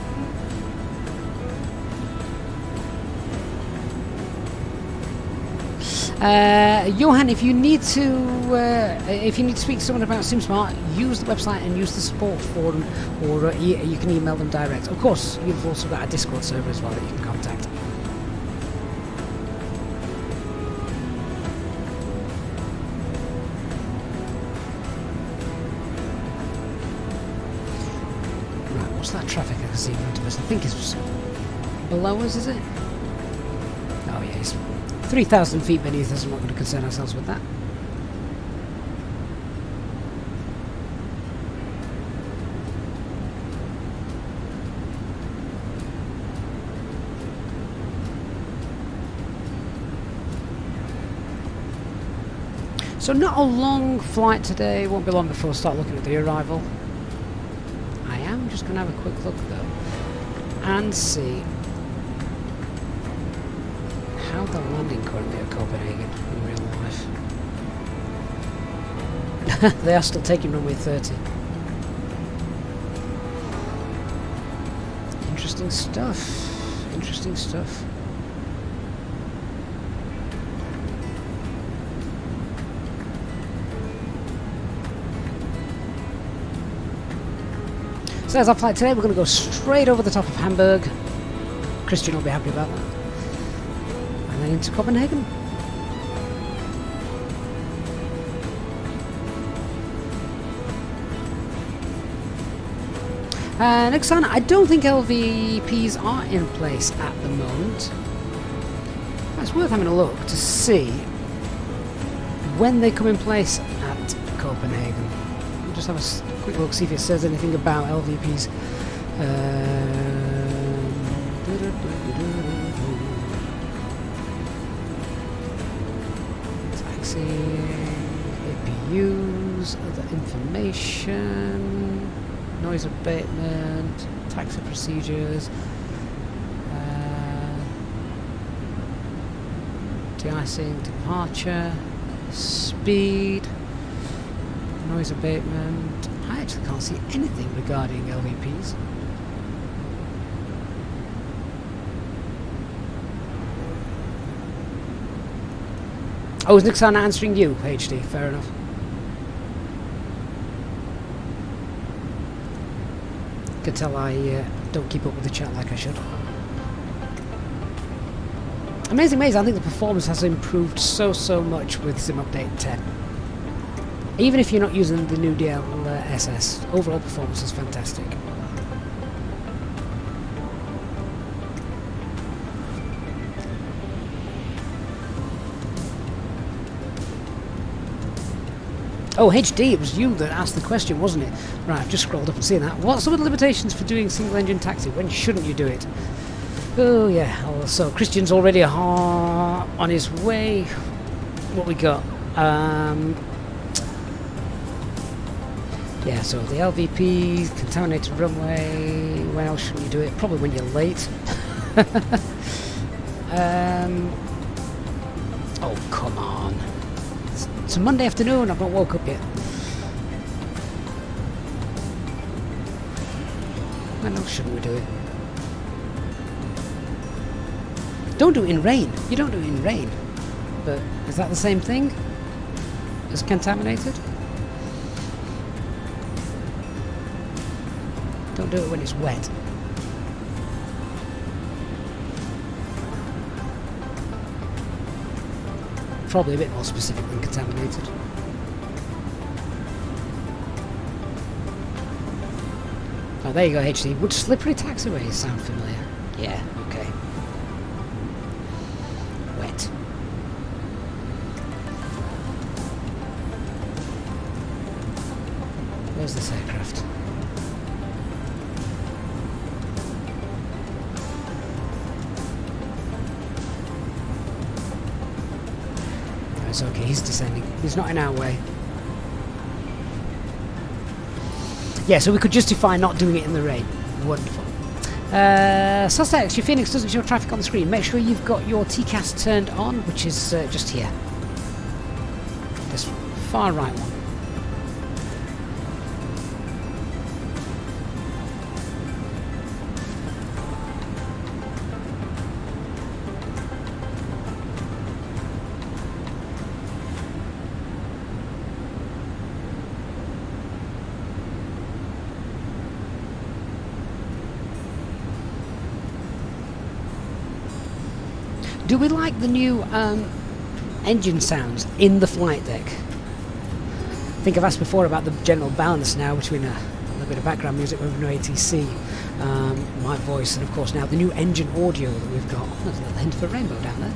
Speaker 1: Johan, if you need to speak to someone about SimSmart, use the website and use the support forum, or you can email them direct. Of course, you've also got a Discord server as well that you can contact. Right, what's that traffic I can see in front of us? I think it's below us, is it? Oh yeah, it's 3,000 feet beneath us. I'm not going to concern ourselves with that. So not a long flight today. Won't be long before I start looking at the arrival. I am just going to have a quick look though and see how the landing currently at Copenhagen in real life. They are still taking runway 30. Interesting stuff. Interesting stuff. So as our flight today, we're going to go straight over the top of Hamburg. Christian will be happy about that. And then into Copenhagen. Next on, I don't think LVPs are in place at the moment. It's worth having a look to see when they come in place at Copenhagen. We'll just have a quick look, see if it says anything about LVPs. APUs, other information, noise abatement, taxi procedures, de-icing, departure, speed, noise abatement. I actually can't see anything regarding LVPs. Oh, is Nixon answering you, HD? Fair enough. Can tell I don't keep up with the chat like I should. Amazing, I think the performance has improved so much with Sim Update 10. Even if you're not using the new DLSS, overall performance is fantastic. Oh, HD, it was you that asked the question, wasn't it? Right, I've just scrolled up and seen that. What are some of the limitations for doing single-engine taxi? When shouldn't you do it? Oh, yeah. Oh, so Christian's already on his way. What we got? Yeah, so the LVP, contaminated runway. When else shouldn't you do it? Probably when you're late. Oh, come on. It's a Monday afternoon, I've not woke up yet. When else shouldn't we do it? Don't do it in rain. You don't do it in rain. But is that the same thing as contaminated? Don't do it when it's wet. Probably a bit more specific than contaminated. Oh, there you go, HD. Would slippery taxiways sound familiar? Yeah, okay. Wet. Where's this aircraft? It's okay, he's descending. He's not in our way. Yeah, so we could justify not doing it in the rain. Wonderful. Sussex, your Phoenix doesn't show traffic on the screen. Make sure you've got your TCAS turned on, which is just here. This far right one. Do we like the new engine sounds in the flight deck? I think I've asked before about the general balance now between a little bit of background music with no ATC, my voice, and of course now the new engine audio that we've got. There's a little hint of a rainbow down there.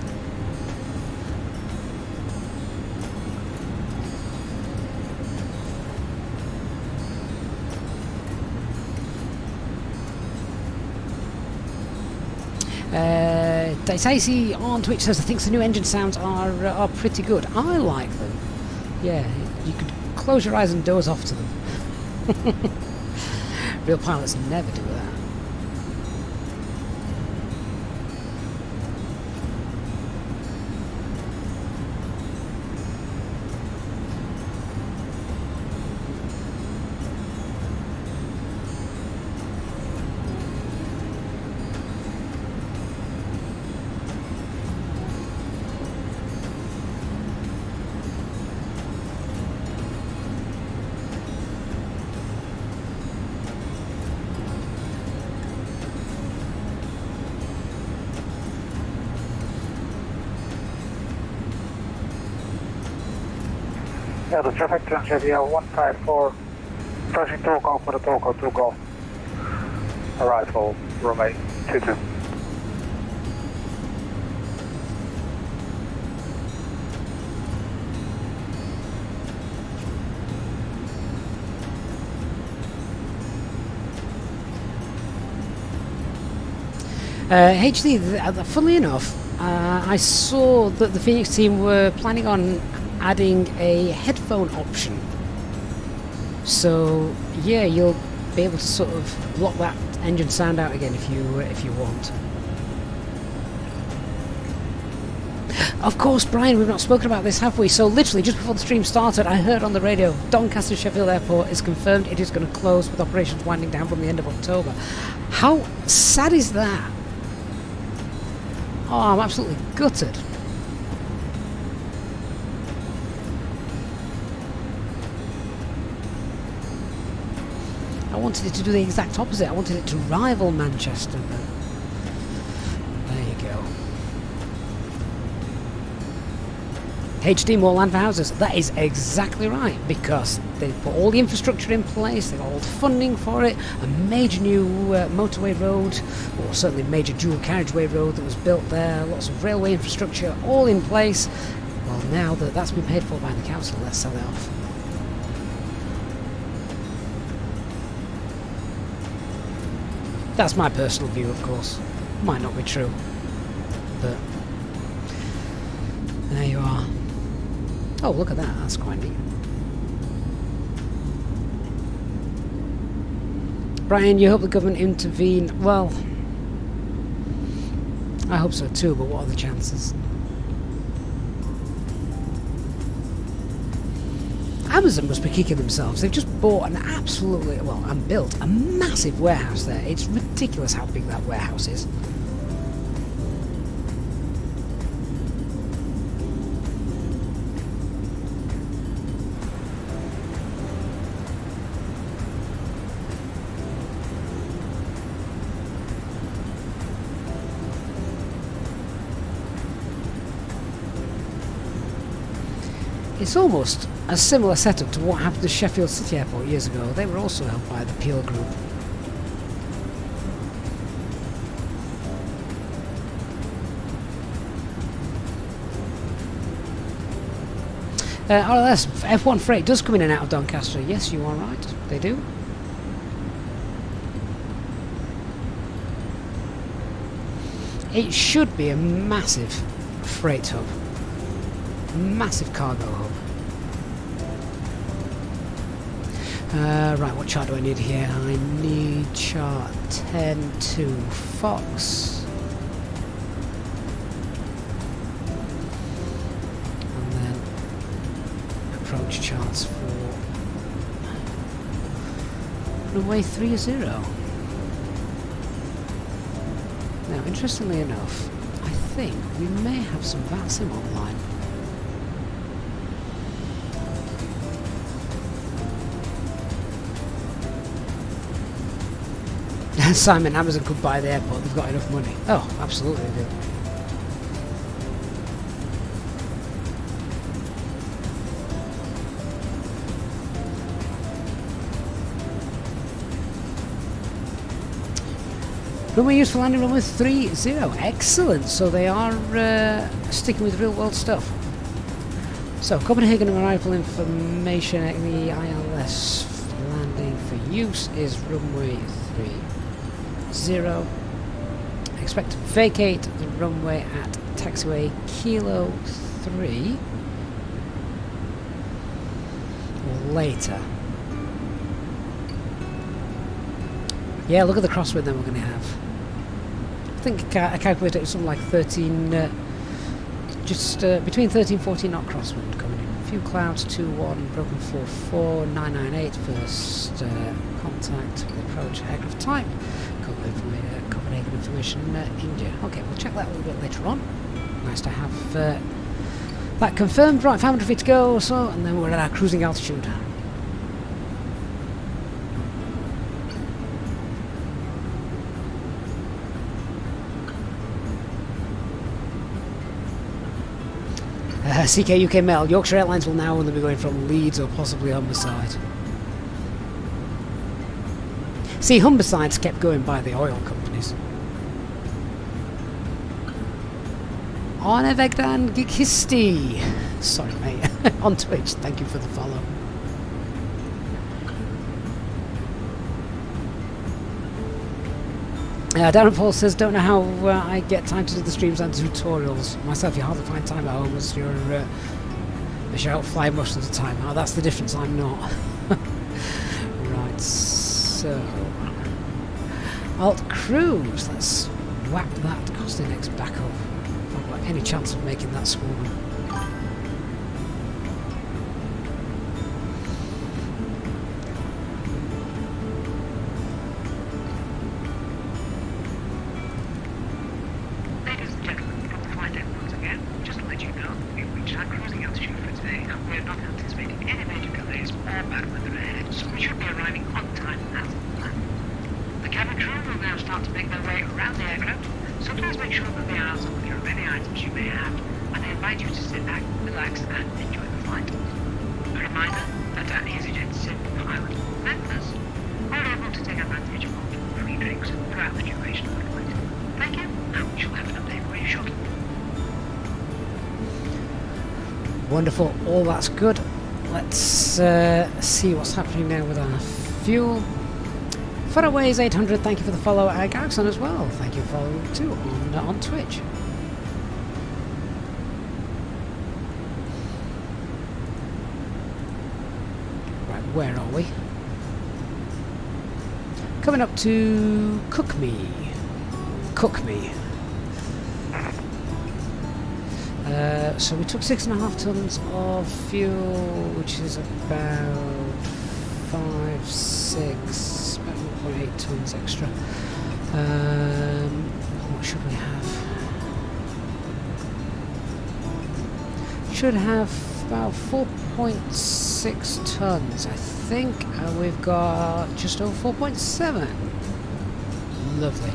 Speaker 1: Daisy on Twitch says, I think the new engine sounds are pretty good. I like them. Yeah, you could close your eyes and doze off to them. Real pilots never do that.
Speaker 6: Yeah, the traffic turns area 154, pressing takeoff for the Toko 2 Golf. Arrival, runway 22.
Speaker 1: HD, funnily enough, I saw that the Phoenix team were planning on adding a headphone option. So yeah, you'll be able to sort of block that engine sound out again if you want. Of course, Brian, we've not spoken about this, have we? So literally just before the stream started, I heard on the radio Doncaster Sheffield Airport is confirmed it is going to close with operations winding down from the end of October. How sad is that? Oh, I'm absolutely gutted. I wanted it to do the exact opposite. I wanted it to rival Manchester, but there you go. HD, more land for houses. That is exactly right, because they put all the infrastructure in place, they got all the funding for it, a major new motorway road, or certainly major dual carriageway road that was built there, lots of railway infrastructure, all in place. Well, now that that's been paid for by the council, let's sell it off. That's my personal view, of course. Might not be true, but there you are. Oh, look at that. That's quite neat. Brian, you hope the government intervene. Well, I hope so too, but what are the chances? Amazon must be kicking themselves. They've just bought an absolutely, well, and built a massive warehouse there. It's ridiculous how big that warehouse is. It's almost a similar setup to what happened to Sheffield City Airport years ago. They were also held by the Peel Group. RLS, F1 freight does come in and out of Doncaster. Yes, you are right. They do. It should be a massive freight hub. Massive cargo hub. Right, what chart do I need here? I need chart 10 to Fox. And then approach charts for runway 30. Now, interestingly enough, I think we may have some VATSIM online. Simon, Amazon could buy the airport, they've got enough money. Oh, absolutely they do. Runway used for landing runway 30. Excellent. So they are sticking with real world stuff. So Copenhagen arrival information at the ILS landing for use is runway 30. Expect to vacate the runway at taxiway Kilo 3 or later. Yeah, look at the crosswind then we're going to have. I think I calculated it was something like 13, between 13 and 14 knot crosswind coming in. A few clouds, 2-1, broken 4-4, 998 first contact with approach aircraft type. Copenhagen information India. Okay, we'll check that a little bit later on. Nice to have that confirmed. Right, 500 feet to go or so, and then we're at our cruising altitude. CK UK Mail, Yorkshire Airlines will now only be going from Leeds or possibly Humberside. See, Humberside's kept going by the oil companies. Arnevegdan Gikisti. Sorry, mate. On Twitch, thank you for the follow. Darren Paul says, don't know how I get time to do the streams and tutorials. Myself, you hardly find time at home as you're out flying most of the time. Oh, that's the difference, I'm not. Right, so... Alt Cruise, let's whack that cost index back up. If I've got any chance of making that squadron. Wonderful, all that's good. Let's see what's happening now with our fuel. Faraways 800, thank you for the follow. Garrison as well, thank you for following too on Twitch. Right, where are we? Coming up to Cook Me. So we took 6.5 tons of fuel, which is about 5, 6, about 1.8 tons extra. What should we have? Should have about 4.6 tons, I think. We've got just over 4.7. Lovely.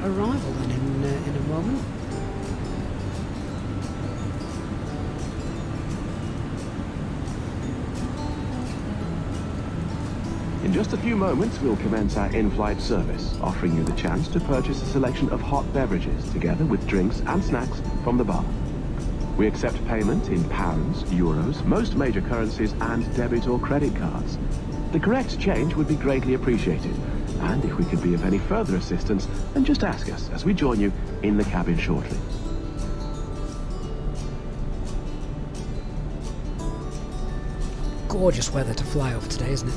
Speaker 1: arrival then in a moment.
Speaker 7: In just a few moments, we'll commence our in-flight service, offering you the chance to purchase a selection of hot beverages together with drinks and snacks from the bar. We accept payment in pounds, euros, most major currencies, and debit or credit cards. The correct change would be greatly appreciated, and if we could be of any further assistance, then just ask us as we join you in the cabin shortly.
Speaker 1: Gorgeous weather to fly over today, isn't it?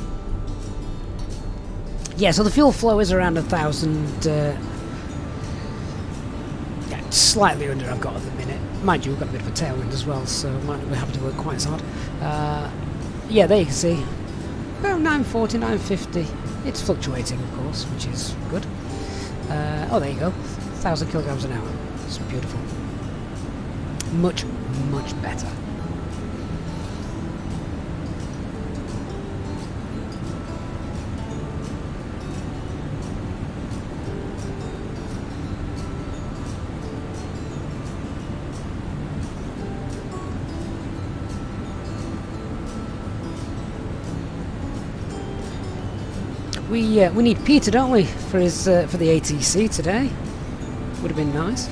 Speaker 1: Yeah, so the fuel flow is around 1,000, yeah, slightly under I've got at the minute. Mind you, we've got a bit of a tailwind as well, so we're having to work quite as hard. Yeah, there you can see, about 940, 950. It's fluctuating, of course, which is good. Oh, there you go, 1,000 kilograms an hour. It's beautiful. Much, much better. We need Peter, don't we, for his for the ATC today? Would have been nice.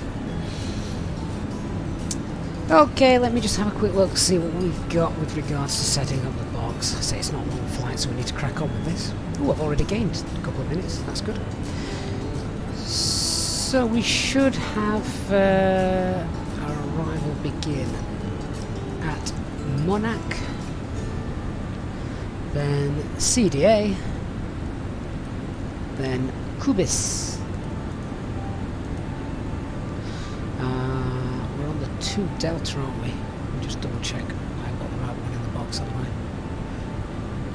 Speaker 1: Okay, let me just have a quick look, see what we've got with regards to setting up the box. I say it's not a long flight, so we need to crack on with this. Oh, I've already gained a couple of minutes. That's good. So we should have our arrival begin at Monarch, then CDA. Then Cubis. We're on the 2 Delta, aren't we? Let me just double check I've got the right one in the box, haven't I?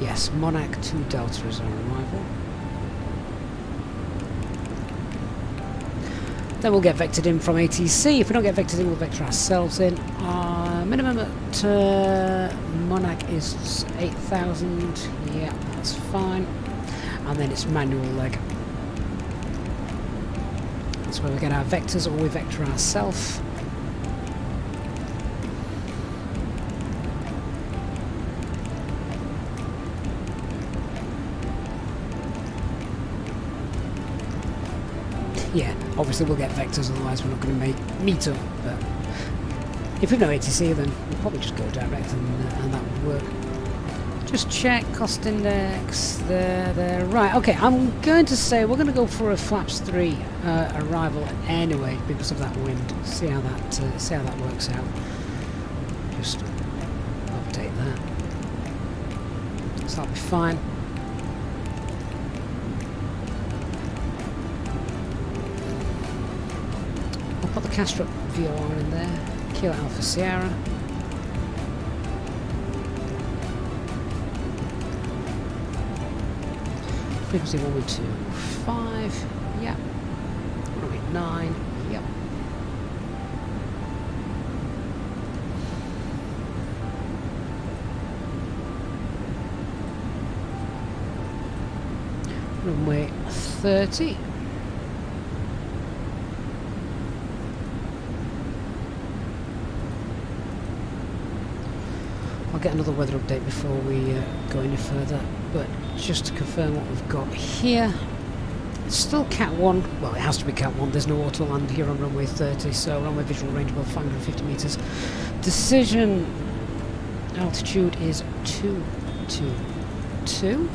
Speaker 1: Yes, Monarch 2 Delta is our arrival. Then we'll get vectored in from ATC. If we don't get vectored in, we'll vector ourselves in. Our minimum at Monarch is 8,000. Yeah, that's fine. And then it's manual leg. That's where we get our vectors, or we vector ourselves. Yeah, obviously we'll get vectors, otherwise we're not going to meet up. But if we've no ATC, then we'll probably just go direct, and that would work. Just check cost index there. Right, okay, I'm going to say we're going to go for a flaps 3 arrival anyway because of that wind. See how that works out. Just update that. So that'll be fine. I'll put the Castro VOR in there. Kilo Alpha Sierra. Frequency 1125, yep. 189, yep. Runway 30. I'll get another weather update before we go any further, but just to confirm what we've got here, it's still Cat 1, well it has to be Cat 1, there's no auto land here on runway 30, so runway visual range above 550 metres. Decision altitude is 222.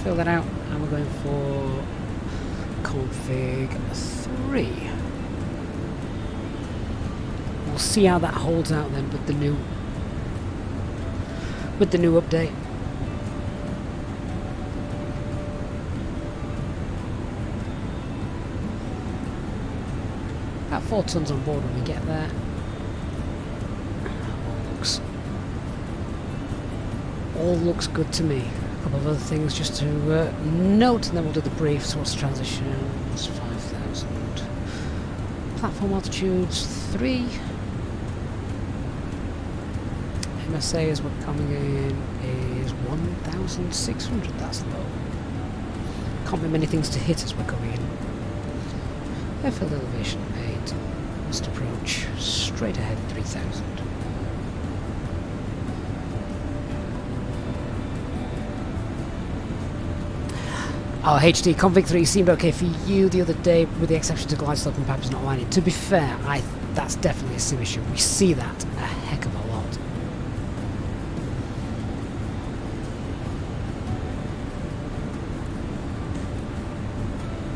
Speaker 1: Fill that out, and we're going for config 3. We'll see how that holds out then with the new update. About 4 tons on board when we get there. All looks good to me. A couple of other things just to note, and then we'll do the brief. So what's transitions? 5,000. Platform altitudes 3. MSA as we're coming in is 1,600. That's low. Can't be many things to hit as we're coming in. Airfield elevation 8. Must approach straight ahead 3000. Oh, HD, Config 3 seemed okay for you the other day, with the exception to glide slope and pipers not aligning. To be fair, that's definitely a sim issue. We see that a heck of a lot.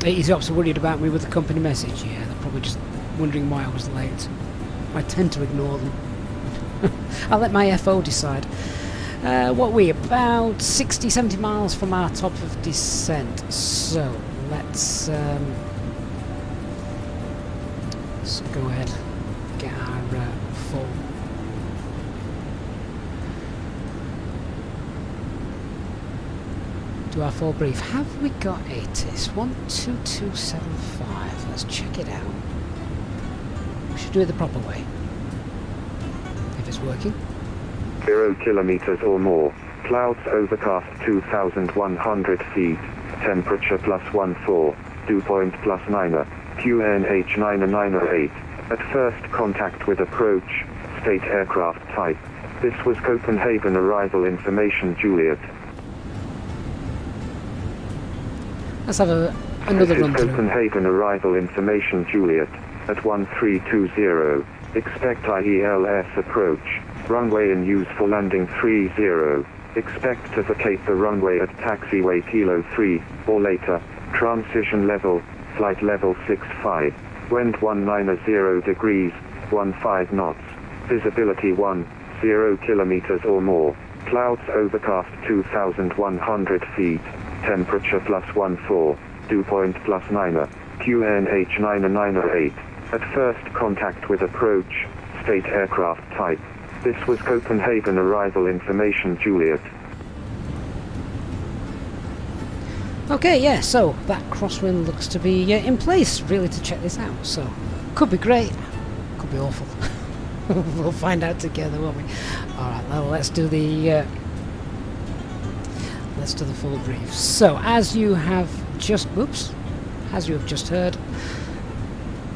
Speaker 1: Easy Ops are worried about me with the company message. Yeah, they're probably just wondering why I was late. I tend to ignore them. I'll let my FO decide. What are we? About 60-70 miles from our top of descent. So let's go ahead, get our full. Do our full brief. Have we got ATIS? 12275. Let's check it out. We should do it the proper way. If it's working.
Speaker 5: 0 kilometers or more. Clouds overcast 2,100 feet. Temperature +14. Dew point +9. QNH 9908. At first contact with approach. State aircraft type. This was Copenhagen arrival information Juliet.
Speaker 1: Let's have another run through.
Speaker 5: Copenhagen arrival information Juliet. At 1320. Expect IELS approach. Runway in use for landing 30. Expect to vacate the runway at taxiway Kilo 3, or later. Transition level, flight level 65. Wind 190 degrees, 15 knots. Visibility 10 kilometers or more. Clouds overcast 2,100 feet. Temperature +14. Dew point +9. QNH 9908. At first contact with approach. State aircraft type. This was Copenhagen arrival information Juliet.
Speaker 1: Okay, yeah, so that crosswind looks to be in place really to check this out. So, could be great, could be awful. We'll find out together, won't we? Alright, well, let's do the full brief. So, as you have just heard,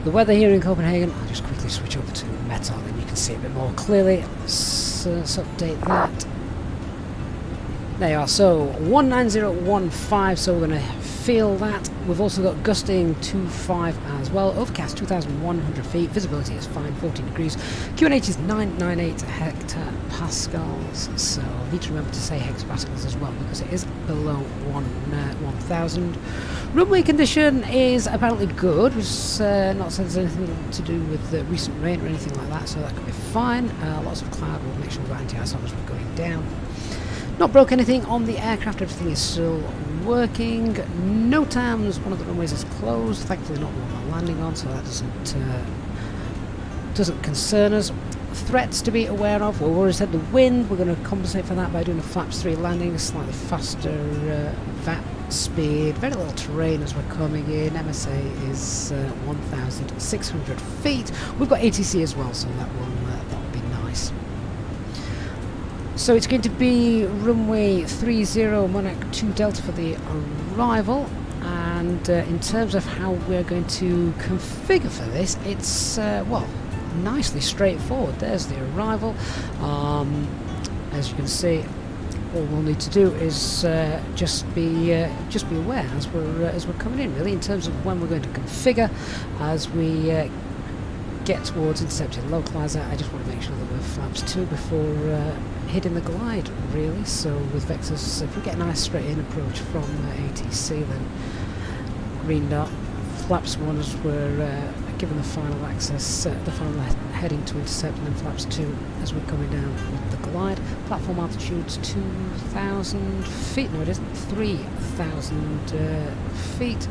Speaker 1: the weather here in Copenhagen, I'll just quickly switch over to Metal and you can see it a bit more clearly. So let's update that. There you are, so 19015, so we're going to feel that. We've also got gusting 25 as well. Overcast 2,100 feet. Visibility is fine, 14 degrees. QNH is 998 hectopascals. So need to remember to say hectopascals as well because it is below 1,000. Runway condition is apparently good, which not said there's anything to do with the recent rain or anything like that, so that could be fine. Lots of cloud, we'll make sure we've got anti-ice on as we're going down. Not broke anything on the aircraft, everything is still working. No TAMs, one of the runways is closed, thankfully not the one we're landing on, so that doesn't concern us. Threats to be aware of, well, we already said the wind, we're going to compensate for that by doing a flaps 3 landing, slightly faster VAT speed, very little terrain as we're coming in. MSA is 1,600 feet. We've got ATC as well, so that'll be nice. So it's going to be runway 30 Monarch 2 Delta for the arrival, and in terms of how we're going to configure for this, it's well, nicely straightforward. There's the arrival. As you can see, all we'll need to do is just be aware as we're coming in, really, in terms of when we're going to configure as we get towards intercepting localizer. I just want to make sure that we're flaps 2 before hitting the glide, really. So with vectors, if we get a nice straight in approach from ATC, then green dot, flaps 1 as we're given the final access, the final heading to intercept, and then flaps 2 as we're coming down with the glide. Platform altitude's 2,000 feet, no it isn't, 3,000 feet.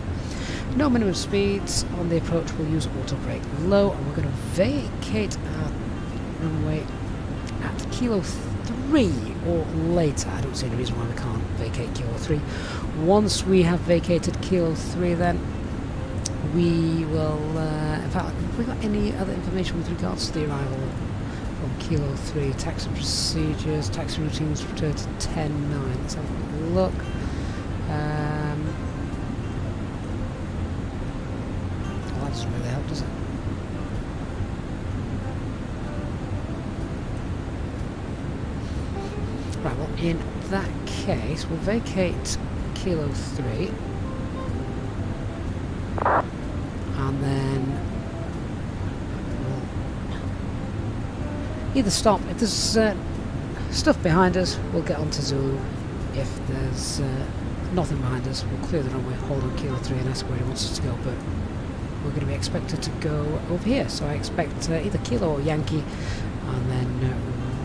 Speaker 1: No minimum speeds on the approach, we'll use auto brake low, and we're going to vacate our runway at Kilo 3 or later. I don't see any reason why we can't vacate Kilo 3. Once we have vacated Kilo 3, then we will, in fact, have we got any other information with regards to the arrival from Kilo 3? Taxi procedures, taxi routines return to 10-9. Let's have a quick look. that doesn't really help, does it? Right, well, in that case, we'll vacate Kilo 3. And then we'll either stop. If there's stuff behind us, we'll get onto Zulu. If there's nothing behind us, we'll clear the runway, hold on Kilo 3 and ask where he wants us to go. But we're going to be expected to go over here. So I expect either Kilo or Yankee, and then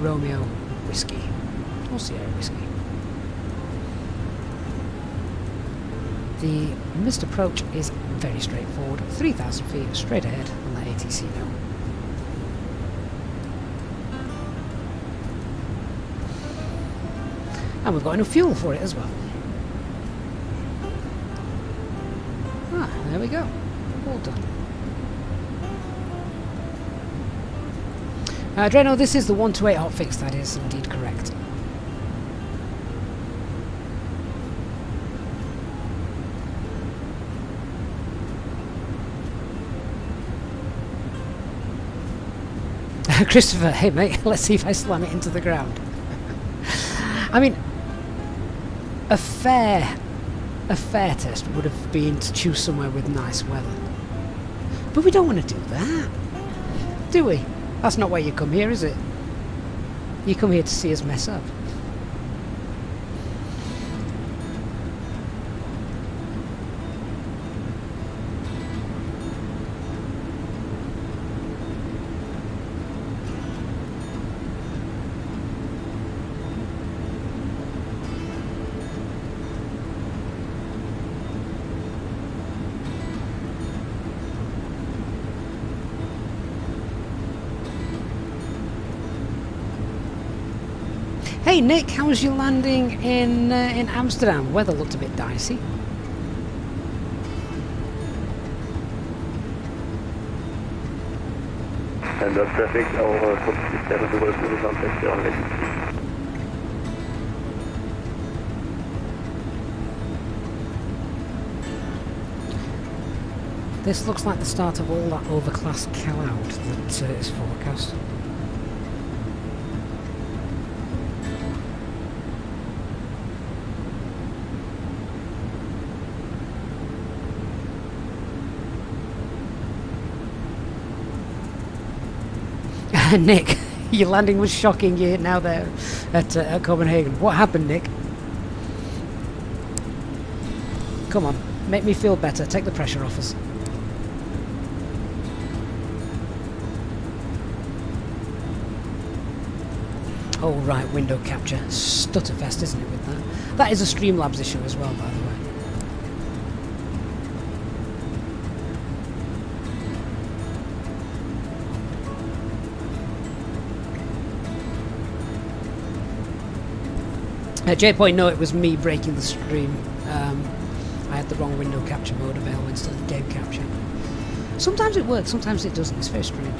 Speaker 1: Romeo Whiskey. Or Sierra Whiskey. The missed approach is very straightforward. 3,000 feet straight ahead and let ATC know. And we've got enough fuel for it as well. Ah, there we go. All done. Dreno, this is the 128 hotfix, that is indeed correct. Christopher, hey mate, let's see if I slam it into the ground. I mean, a fair test would have been to choose somewhere with nice weather. But we don't want to do that, do we? That's not why you come here, is it? You come here to see us mess up. Hey Nick, how was your landing in Amsterdam? Weather looked a bit dicey.
Speaker 6: And the traffic over 47 towards the sunset only.
Speaker 1: This looks like the start of all that overcast cloud that is forecast. Nick, your landing was shocking. You're now there at Copenhagen. What happened, Nick? Come on, make me feel better. Take the pressure off us. Oh right, window capture. Stutterfest, isn't it, with that? That is a Streamlabs issue as well, by the way. J-Point, no, it was me breaking the stream. I had the wrong window capture mode available instead of game capture. Sometimes it works, sometimes it doesn't. It's very strange.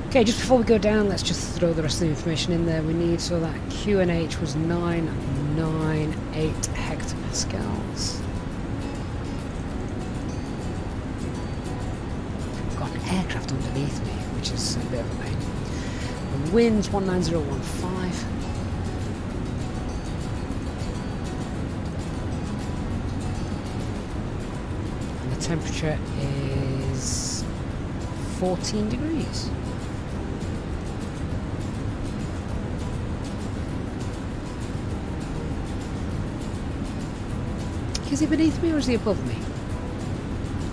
Speaker 1: Okay, just before we go down, let's just throw the rest of the information in there we need. So that QNH was 998 hectopascals. Aircraft underneath me, which is a bit of a pain. The wind's 19015. And the temperature is 14 degrees. Is he beneath me or is he above me?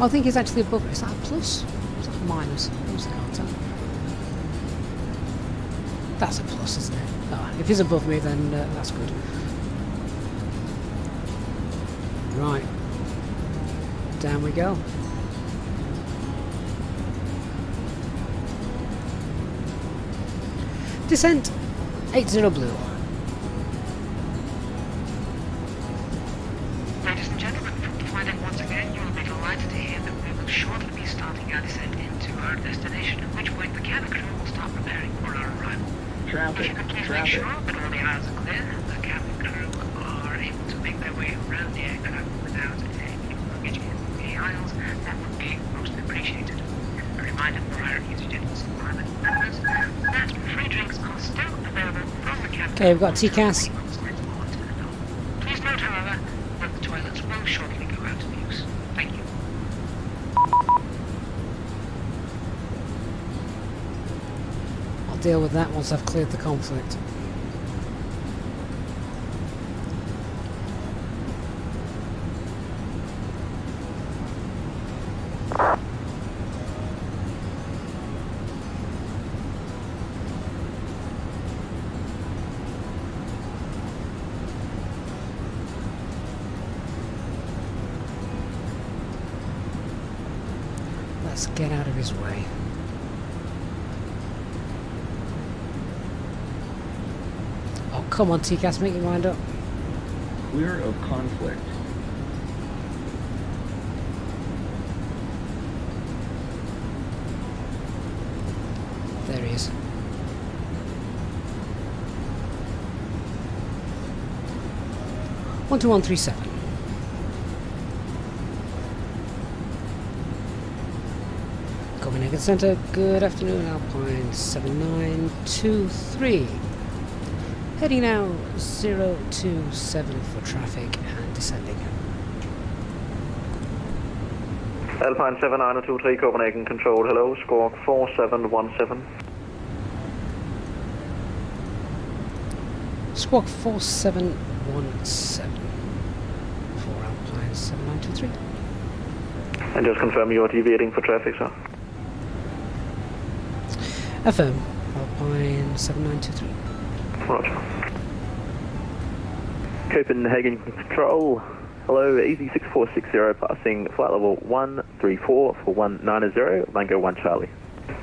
Speaker 1: I think he's actually above me. Is that a plus? Minus. Who's the contact? That's a plus, isn't it? Oh, if he's above me, then that's good. Right. Down we go. Descent 80 blue.
Speaker 3: Ladies and gentlemen, from the flight deck once again, you will be delighted to hear that we will shortly be starting our descent into our destination, at which point the cabin crew will start preparing for our arrival. If you could please make sure that all the aisles are clear
Speaker 1: Okay, we've got TCAS.
Speaker 3: Please note, however, that the toilets will shortly go out of use. Thank you.
Speaker 1: I'll deal with that once I've cleared the conflict. Let's get out of his way. Oh, come on, TCAS, make your mind up.
Speaker 10: Clear of conflict.
Speaker 1: There he is. One two 137. Copenhagen Centre, good afternoon, Alpine 7923. Heading now 027 for traffic and descending.
Speaker 6: Alpine 7923 Copenhagen control, hello, squawk 4717.
Speaker 1: Squawk 4717 for Alpine 7923.
Speaker 6: And just confirm you are deviating for traffic, sir.
Speaker 1: Affirm, Alpine 7923.
Speaker 6: Roger.
Speaker 11: Copenhagen Control. Hello, Easy 6460 passing flight level 134 for 190, Mango 1 Charlie.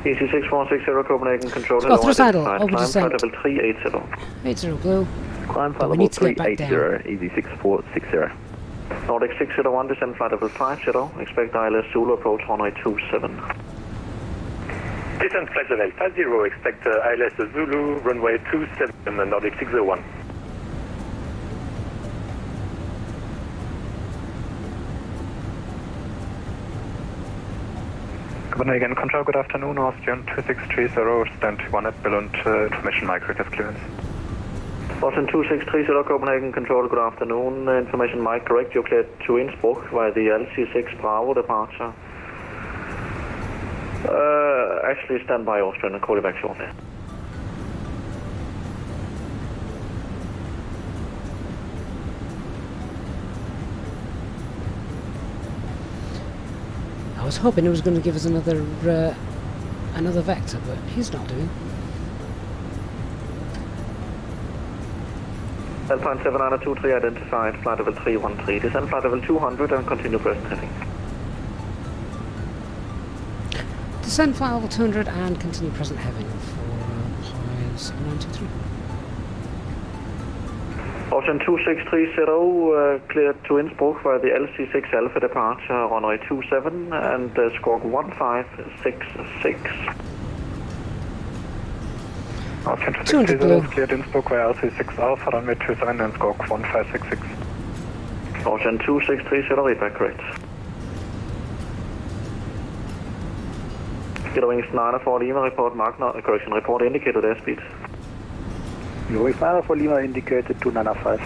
Speaker 6: Easy 6460 Copenhagen Control,
Speaker 1: Scott,
Speaker 6: hello,
Speaker 1: thrust idle,
Speaker 6: identified,
Speaker 1: over
Speaker 6: climb
Speaker 1: descent.
Speaker 6: flight level 380.
Speaker 1: 80 blue.
Speaker 11: Climb
Speaker 1: But
Speaker 11: flight
Speaker 1: we
Speaker 11: level
Speaker 1: need to get back
Speaker 11: 380, Easy 6460.
Speaker 6: Nordic 601, descend flight level 50, expect ILS Zulu approach runway 27.
Speaker 12: Descent flight level 50, expect ILS Zulu, runway 27, Nordic 601.
Speaker 13: Copenhagen Control, good afternoon, Austrian 2630, stand 1 at Billund, information mic request clearance.
Speaker 6: Austrian 2630 Copenhagen Control, good afternoon, information mic correct, you're cleared to Innsbruck via the LC6 Bravo departure. Actually stand by Austrian and call you back shortly.
Speaker 1: I was hoping it was going to give us another vector, but he's not doing.
Speaker 6: Alpine 7923 identified, flight level 313, descend flight level 200 and continue present heading.
Speaker 1: Descend flight level 200 and continue present heading for Alpine 7923.
Speaker 6: Austrian 2630 cleared to Innsbruck via the LC6 Alpha departure runway 27 and squawk 1566.
Speaker 13: Austrian 2630 cleared Innsbruck via LC6 Alpha, runway 27 and squawk 1566.
Speaker 6: Austrian 2630, read back correct. Get wings 9 Lima, report mark, correction, report indicated airspeed.
Speaker 14: Wings 9 Lima indicated 295.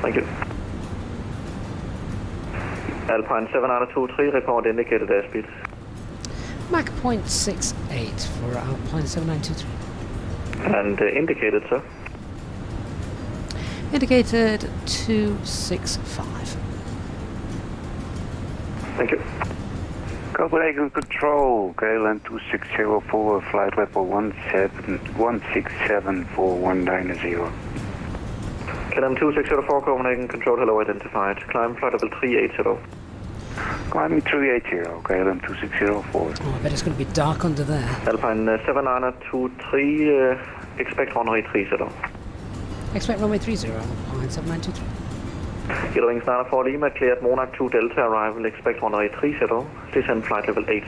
Speaker 6: Thank you. Alpine 7923, report indicated airspeed.
Speaker 1: Mach 0.68 for Alpine 7923.
Speaker 6: And indicated, sir?
Speaker 1: Indicated 265.
Speaker 6: Thank you.
Speaker 15: Copenhagen Control, KLM 2604, flight level 1674190.
Speaker 6: KLM 2604, Copenhagen Control, hello, identified. Climb flight level 380.
Speaker 15: Climbing 380, KLM 2604.
Speaker 1: Oh, I bet it's going to be dark under there.
Speaker 6: Alpine 7923, expect runway 30.
Speaker 1: Expect runway 30, Alpine 7923.
Speaker 6: Get wings 9 Lima, cleared Monarch 2 Delta arrival, expect runway 30, descend flight level 80.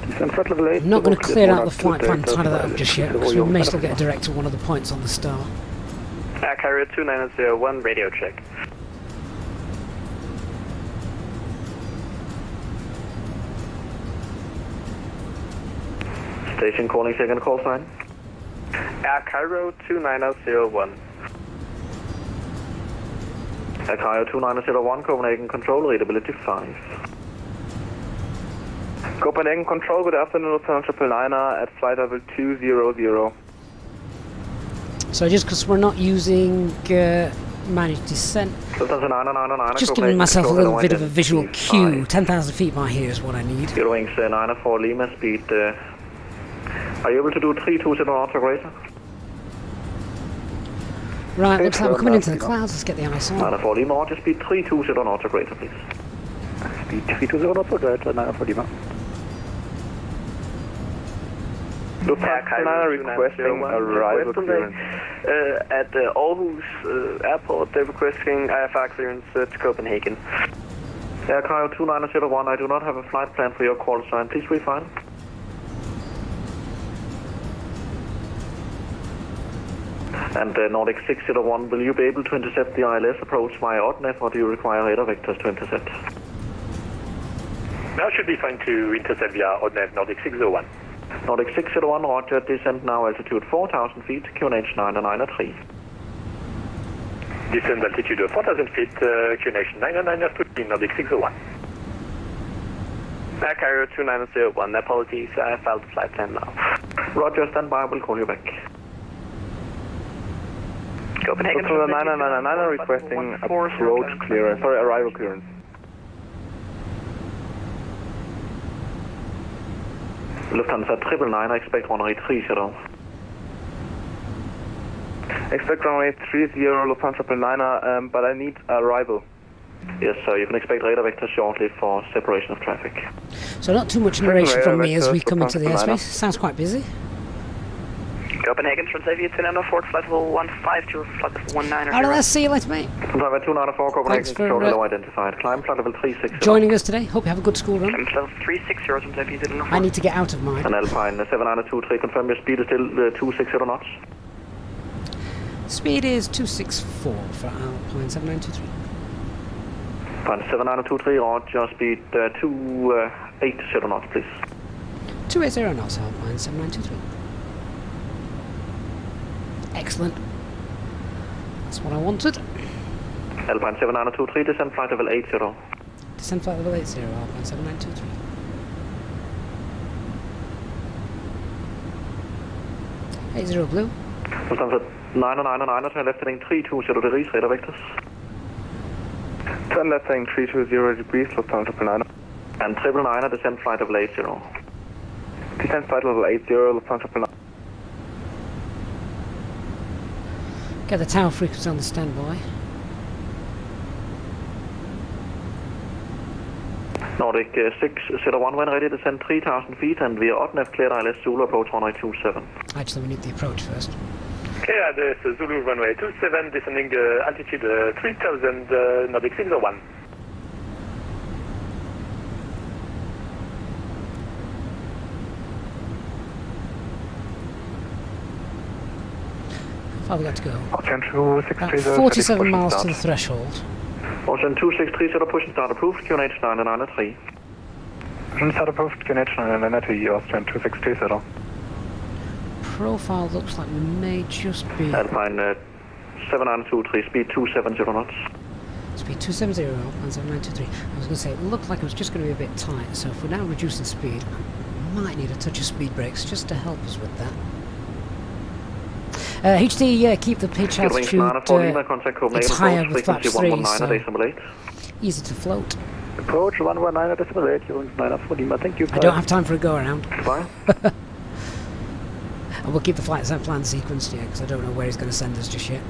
Speaker 14: Descend flight level 80.
Speaker 1: I'm not going to clear out the flight plan side of that up just yet, because we may still get a direct to one of the points on the star.
Speaker 12: Carrier 2901, radio check.
Speaker 6: Station calling second call sign. Air Cairo 2901. Air Cairo 2901, Copenhagen Control, readability 5.
Speaker 11: Copenhagen Control, good afternoon, Lufthansa 999 at flight level 200.
Speaker 1: So just because we're not using managed descent,
Speaker 6: Lufthansa 999,
Speaker 1: just giving myself a little bit of a visual cue. 10,000 feet by here is what I need.
Speaker 6: Eurowings 94 Lima, speed. Are you able to do 320 knots or greater?
Speaker 1: Right, looks like we're coming into the clouds. Let's get the ice on.
Speaker 6: 94 Lima, Roger, speed 320 knots or greater, please.
Speaker 14: Speed 320 knots or greater, 94 Lima.
Speaker 11: Lufthansa requesting arrival clearance.
Speaker 6: At Aarhus Airport, they're requesting IFR clearance to Copenhagen. Air Cairo 2901, I do not have a flight plan for your call sign. Please refine. And Nordic 601, will you be able to intercept the ILS approach via ODNEF, or do you require radar vectors to intercept?
Speaker 12: Now should be fine to intercept via ODNEF Nordic 601.
Speaker 6: Nordic 601, Roger, descent now altitude 4,000 feet, QNH 993.
Speaker 12: Descent altitude of 4,000 feet, QNH 993, Nordic 601.
Speaker 6: Air Cairo 2901, apologies, I filed the flight plan now. Roger, stand by, we'll call you back.
Speaker 11: Copenhagen 999 requesting approach clearance, sorry, arrival clearance.
Speaker 6: Lufthansa 999, expect runway 30.
Speaker 11: Expect runway 30, Lufthansa 999, but I need arrival.
Speaker 6: Yes, sir, you can expect radar vectors shortly for separation of traffic.
Speaker 1: So not too much narration from me as we come into the airspace. Sounds quite busy.
Speaker 6: Copenhagen, Transavia 1094, flight level 152, flight level 19.
Speaker 1: Alright, let's see you later, mate.
Speaker 6: Driver 294, Copenhagen,
Speaker 1: Thanks for
Speaker 6: control identified. Climb flight level 360.
Speaker 1: joining us today. Hope you have a good school run.
Speaker 6: Climb level 360, Transavia 1094.
Speaker 1: I need to get out of mine.
Speaker 6: And Alpine 7923, confirm your speed is still 260 knots.
Speaker 1: Speed is 264 for Alpine 7923.
Speaker 6: Alpine 7923, Roger, speed 280 knots, please.
Speaker 1: 280 knots, Alpine 7923. Excellent. That's what I wanted.
Speaker 6: Alpine 7923, descent flight level 80.
Speaker 1: Descent flight level 80, Alpine 7923. Blue.
Speaker 6: Lufthansa 999, turn left heading 320 degrees, radar vectors.
Speaker 11: Turn left heading 320 degrees, Lufthansa 999.
Speaker 6: And 999, descent flight level 80.
Speaker 11: Descent flight level 80, Lufthansa 999.
Speaker 1: Get the tower frequency on the standby.
Speaker 6: Nordic 601, when ready, descend 3,000 feet and via ODNEF cleared ILS Zulu approach runway 27.
Speaker 1: Actually, we need the approach first.
Speaker 12: Okay, this is Zulu runway 27, descending altitude 3,000, Nordic 601.
Speaker 1: How far we got to go?
Speaker 13: Ocean 2630.
Speaker 1: 47 miles to the threshold.
Speaker 6: Ocean 2630, push and start approved, QNH 993.
Speaker 13: Push and start approved, QNH 993, Austrian 2630.
Speaker 1: Profile looks like we may just be...
Speaker 6: Alpine 7923, speed 270 knots.
Speaker 1: Speed 270, Alpine 7923. I was going to say, it looked like it was just going to be a bit tight, so if we're now reducing speed, I might need a touch of speed brakes just to help us with that. HT, keep the pitch altitude it's higher with flaps 3, so easy to float.
Speaker 14: Approach 119.8, you're 94 Lima, thank you.
Speaker 1: I don't have time for a go around.
Speaker 6: Fine.
Speaker 1: And we'll keep the flight plan sequenced, yeah, because I don't know where he's going to send us just yet.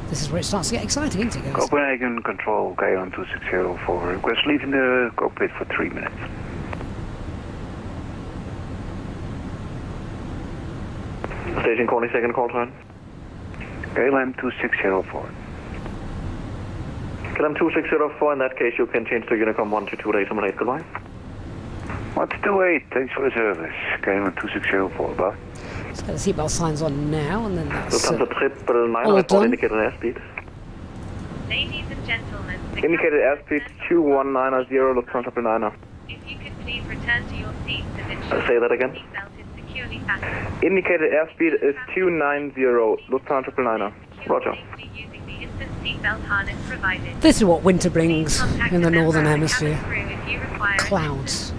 Speaker 1: This is where it starts to get exciting, isn't it, guys?
Speaker 15: Copenhagen Control, Gaion 2604, request leaving the cockpit for 3 minutes.
Speaker 6: Station calling second call time.
Speaker 15: KLM 2604.
Speaker 6: KLM 2604, in that case you can change to Unicom 122 days from late. Goodbye.
Speaker 15: 128, thanks for the service. KLM 2604, bye.
Speaker 1: Let's get the seatbelt signs on now, and then that's
Speaker 6: Lufthansa 999,
Speaker 1: all done.
Speaker 6: indicated airspeed.
Speaker 4: Ladies and gentlemen,
Speaker 11: Indicated airspeed 2190, Lufthansa 999.
Speaker 4: if you could please return to your seats and
Speaker 6: Say that again. Indicated airspeed is 290, Lufthansa 999. Roger.
Speaker 1: This is what winter brings in the northern hemisphere. Clouds.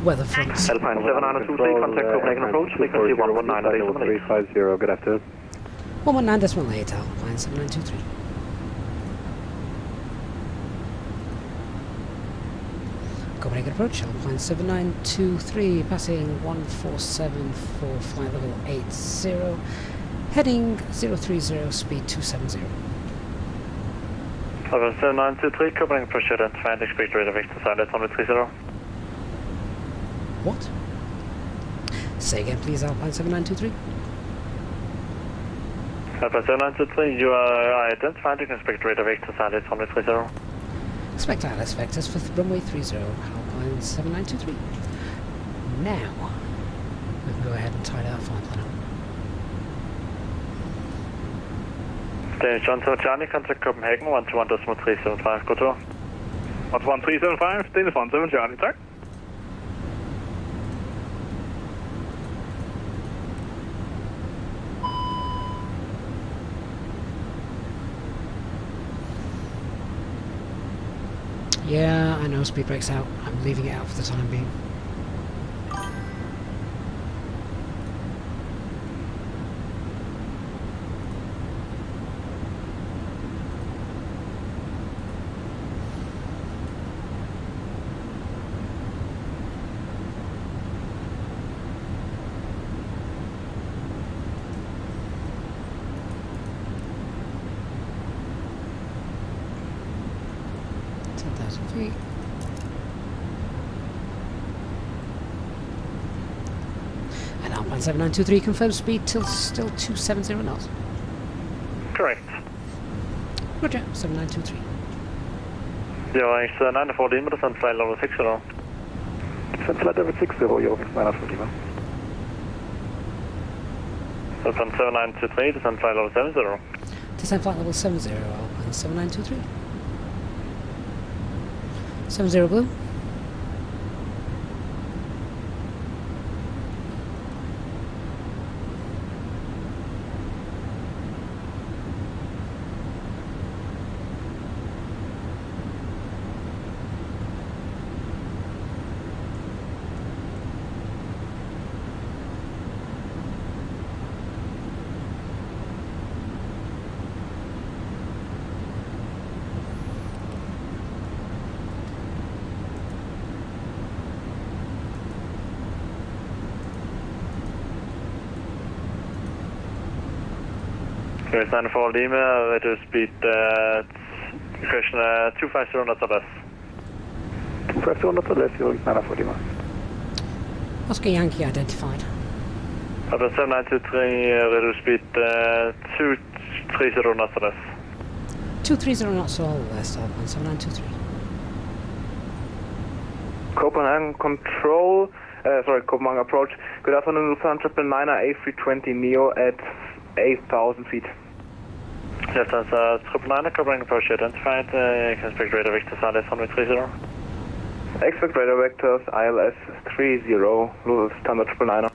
Speaker 1: Weather fronts.
Speaker 6: Alpine 7923, contact Copenhagen approach, frequency 119.8.
Speaker 14: 350, good afternoon.
Speaker 1: 119.8, Alpine 7923. Copenhagen approach, Alpine 7923, passing 147 for flight level 80, heading 030, speed 270.
Speaker 6: Alpine 7923, Copenhagen approach, identified, expect rate of exercise at 130.
Speaker 1: What? Say again, please, Alpine 7923.
Speaker 6: Alpine 7923, you are identified, you can expect rate of exercise at 130.
Speaker 1: Expect ILS vectors for runway 30, Alpine 7923. Now, we can go ahead and tie that flight plan up.
Speaker 6: Danish John Charlie, contact Copenhagen 121.375, go to
Speaker 13: 11375, Danish 17 Charlie, tak.
Speaker 1: Yeah, I know speed brake's out. I'm leaving it out for the time being. Feet. And Alpine 7923 confirms speed till still 270 knots.
Speaker 6: Correct.
Speaker 1: Roger, 7923.
Speaker 6: Yeah, it's 94 Lima, descent flight level 60.
Speaker 14: Descent flight level 60, you're 94 Lima.
Speaker 6: Alpine 7923, descent flight level 70.
Speaker 1: Descent flight level 70, Alpine 7923. 70 blue.
Speaker 6: Okay, 94 Lima, reduce speed, question 250 knots or less.
Speaker 14: 250 knots or less, you're 94 Lima.
Speaker 1: Oscar Yankee identified.
Speaker 6: Alpine 7923, reduce speed 230 knots or less.
Speaker 1: 230 knots or less, Alpine 7923.
Speaker 6: Copenhagen control, Copenhagen approach. Good afternoon, Lufthansa 999 A320 Neo at 8,000 feet. Lufthansa 999, Copenhagen approach identified. You can expect radar vectors ILS 130. Expect radar vectors ILS 30, Lufthansa 999.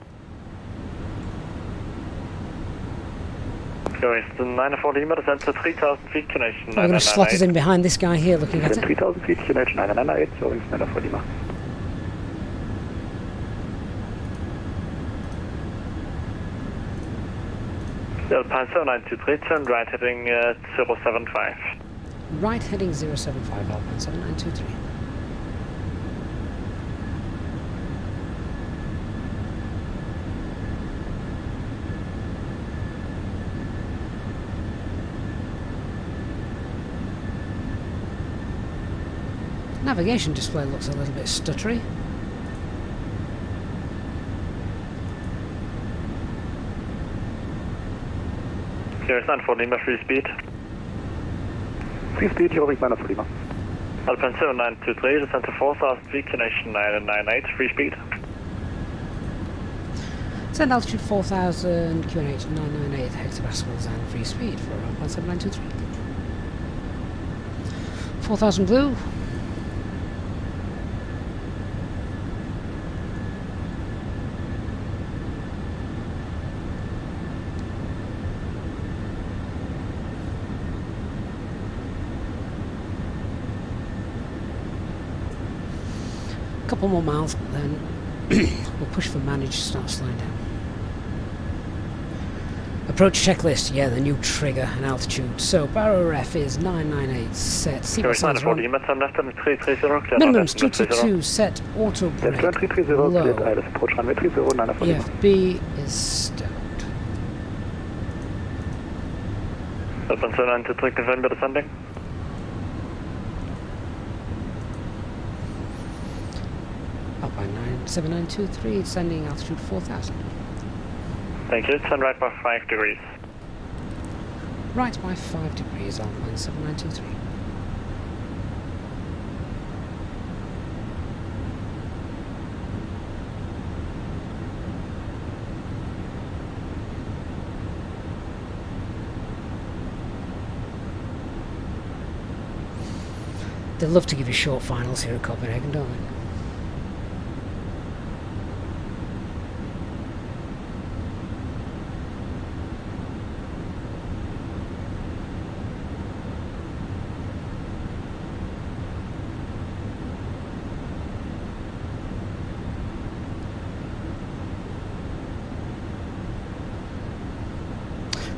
Speaker 6: Going to 94 Lima, descent to 3,000 feet, connection.
Speaker 1: I'm going to slot us in behind this guy here looking at it.
Speaker 14: 3,000 feet, connection 998, so 94 Lima.
Speaker 6: Alpine 7923, turn right heading 075.
Speaker 1: Right heading 075, Alpine 7923. Navigation display looks a little bit stuttery.
Speaker 6: Here is 94 Lima, free speed.
Speaker 14: Free speed, you're 94 Lima.
Speaker 6: Alpine 7923, descent to 4,000 feet, connection 998, free speed.
Speaker 1: Send altitude 4,000, QNH 998 hectopascals and free speed for Alpine 7923. 4,000 blue. Couple more miles, then we'll push for manage, start slowing down. Approach checklist, yeah, the new trigger and altitude. So Barrow ref is 998 set. Sequence sounds wrong. Minimums 222 set. Auto brake low. EFB is stowed.
Speaker 6: confirm your descending.
Speaker 1: Alpine 97923, sending altitude 4000.
Speaker 6: Thank you, turn right by 5 degrees.
Speaker 1: Right by 5 degrees, Alpine 7923. They love to give you short finals here at Copenhagen, don't they?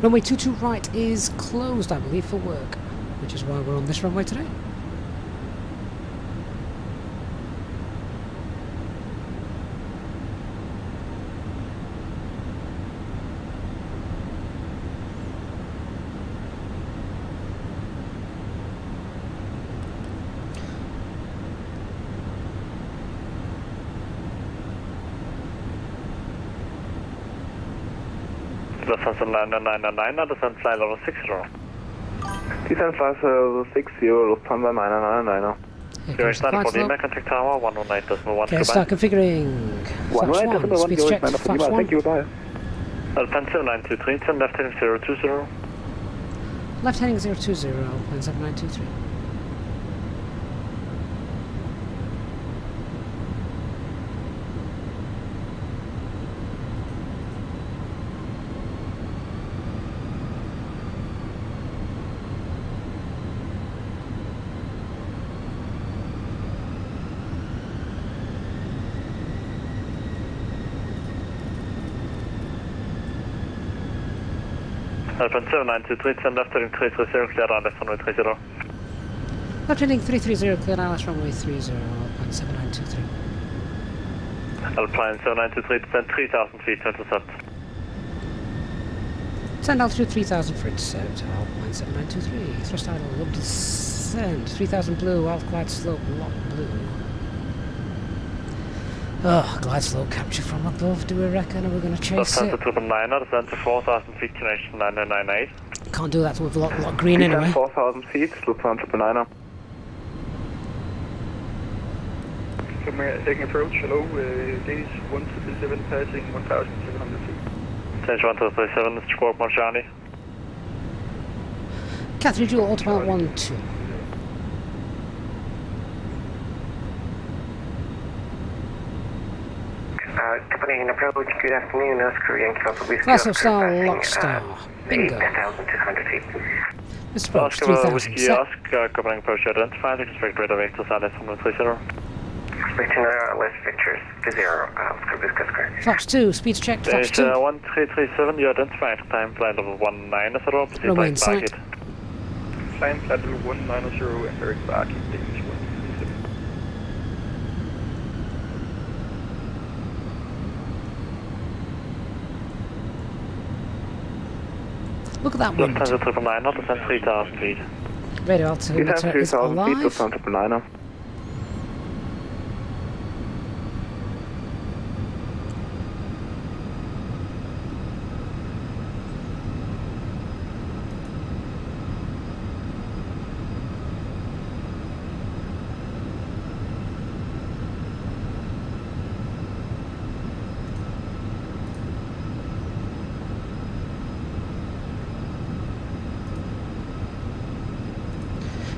Speaker 1: Runway 22 right is closed, I believe, for work, which is why we're on this runway today.
Speaker 6: Lufthansa 999, descent fly level 60.
Speaker 11: Descent fly level 60, Lufthansa 999.
Speaker 1: Here
Speaker 6: Contact tower 118.1.
Speaker 1: Okay, start configuring. Flaps 1, speed check, flaps 1.
Speaker 11: Thank you, bye.
Speaker 6: Alpine 7923, turn left heading 020.
Speaker 1: Left heading 020, Alpine 7923.
Speaker 6: Alpine 7923, turn left heading 330, clear down left runway 30.
Speaker 1: Left heading 330, clear ILS runway 30, Alpine 7923.
Speaker 6: Alpine 7923, descend 3000 feet, turn to set.
Speaker 1: Send altitude 3000 for intercept, Alpine 7923. Thrust idle, low descent, 3000 blue, alt glide slope, lock blue. Oh, glide slope capture from above, do we reckon? Are we going to chase it?
Speaker 6: Lufthansa 999, descend to 4000 feet, connection 9998.
Speaker 1: Can't do that with a lot green anyway.
Speaker 11: 4,000 feet, Lufthansa 999.
Speaker 13: Taking approach, hello, days 177 passing 1,700 feet.
Speaker 6: Change 1237, this is Squawk Charlie.
Speaker 1: Catherine Dual, autopilot 1-2.
Speaker 16: Copenhagen approach, good afternoon, North Korean Capital.
Speaker 1: Glass Star, Lock Star. Bingo.
Speaker 16: 8,200 feet.
Speaker 1: Mr. Brooks,
Speaker 6: Oscar
Speaker 1: 3000.
Speaker 6: Whiskey Oscar, Copenhagen approach identified, expect radar vectors LS 130.
Speaker 16: Expecting less pictures to 0, Oscar Whiskey Oscar.
Speaker 1: Flaps 2, speeds checked, flaps 2.
Speaker 6: 1337, you identified, time flight level 19 0, proceed
Speaker 1: Runway
Speaker 6: by
Speaker 1: in sight.
Speaker 6: target.
Speaker 13: Climb flight level 190 and very back, Danish 137.
Speaker 1: Look at that wind.
Speaker 6: Lufthansa 999, descend 3000 feet.
Speaker 1: Radio altimeter is
Speaker 11: 3,000 feet,
Speaker 1: alive.
Speaker 11: Lufthansa 999.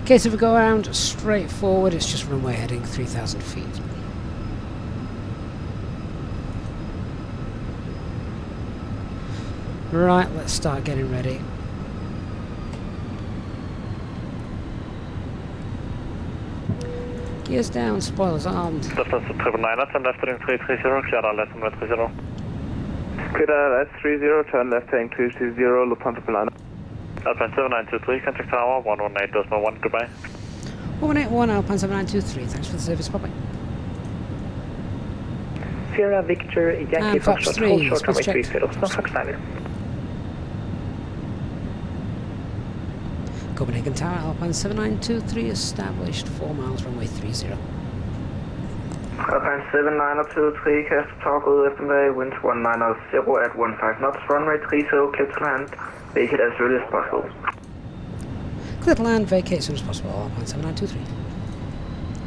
Speaker 1: Okay, so if we go around straight forward, it's just runway heading 3,000 feet. Right, let's start getting ready. Gears down, spoilers armed.
Speaker 6: Delta 999, turn left heading 330, clear out left runway 30. Clear out left 30, turn left heading 220, Lufthansa 999. Alpine 7923, contact tower 118.1, goodbye.
Speaker 1: 181 Alpine 7923, thanks for the service, bye bye.
Speaker 14: Sierra Victor Yankee
Speaker 1: Fox
Speaker 14: Foxtrot,
Speaker 1: 3,
Speaker 14: hold short runway
Speaker 1: switch check.
Speaker 14: 30, Fox 9.
Speaker 1: Copenhagen Tower, Alpine 7923, established 4 miles, runway 30.
Speaker 16: Alpine 7923, cast tower, good eftermiddag, wind 190 at 15 knots, runway 30, clear to land, vacate as early as possible.
Speaker 1: Clear to land, vacate as soon as possible, Alpine 7923.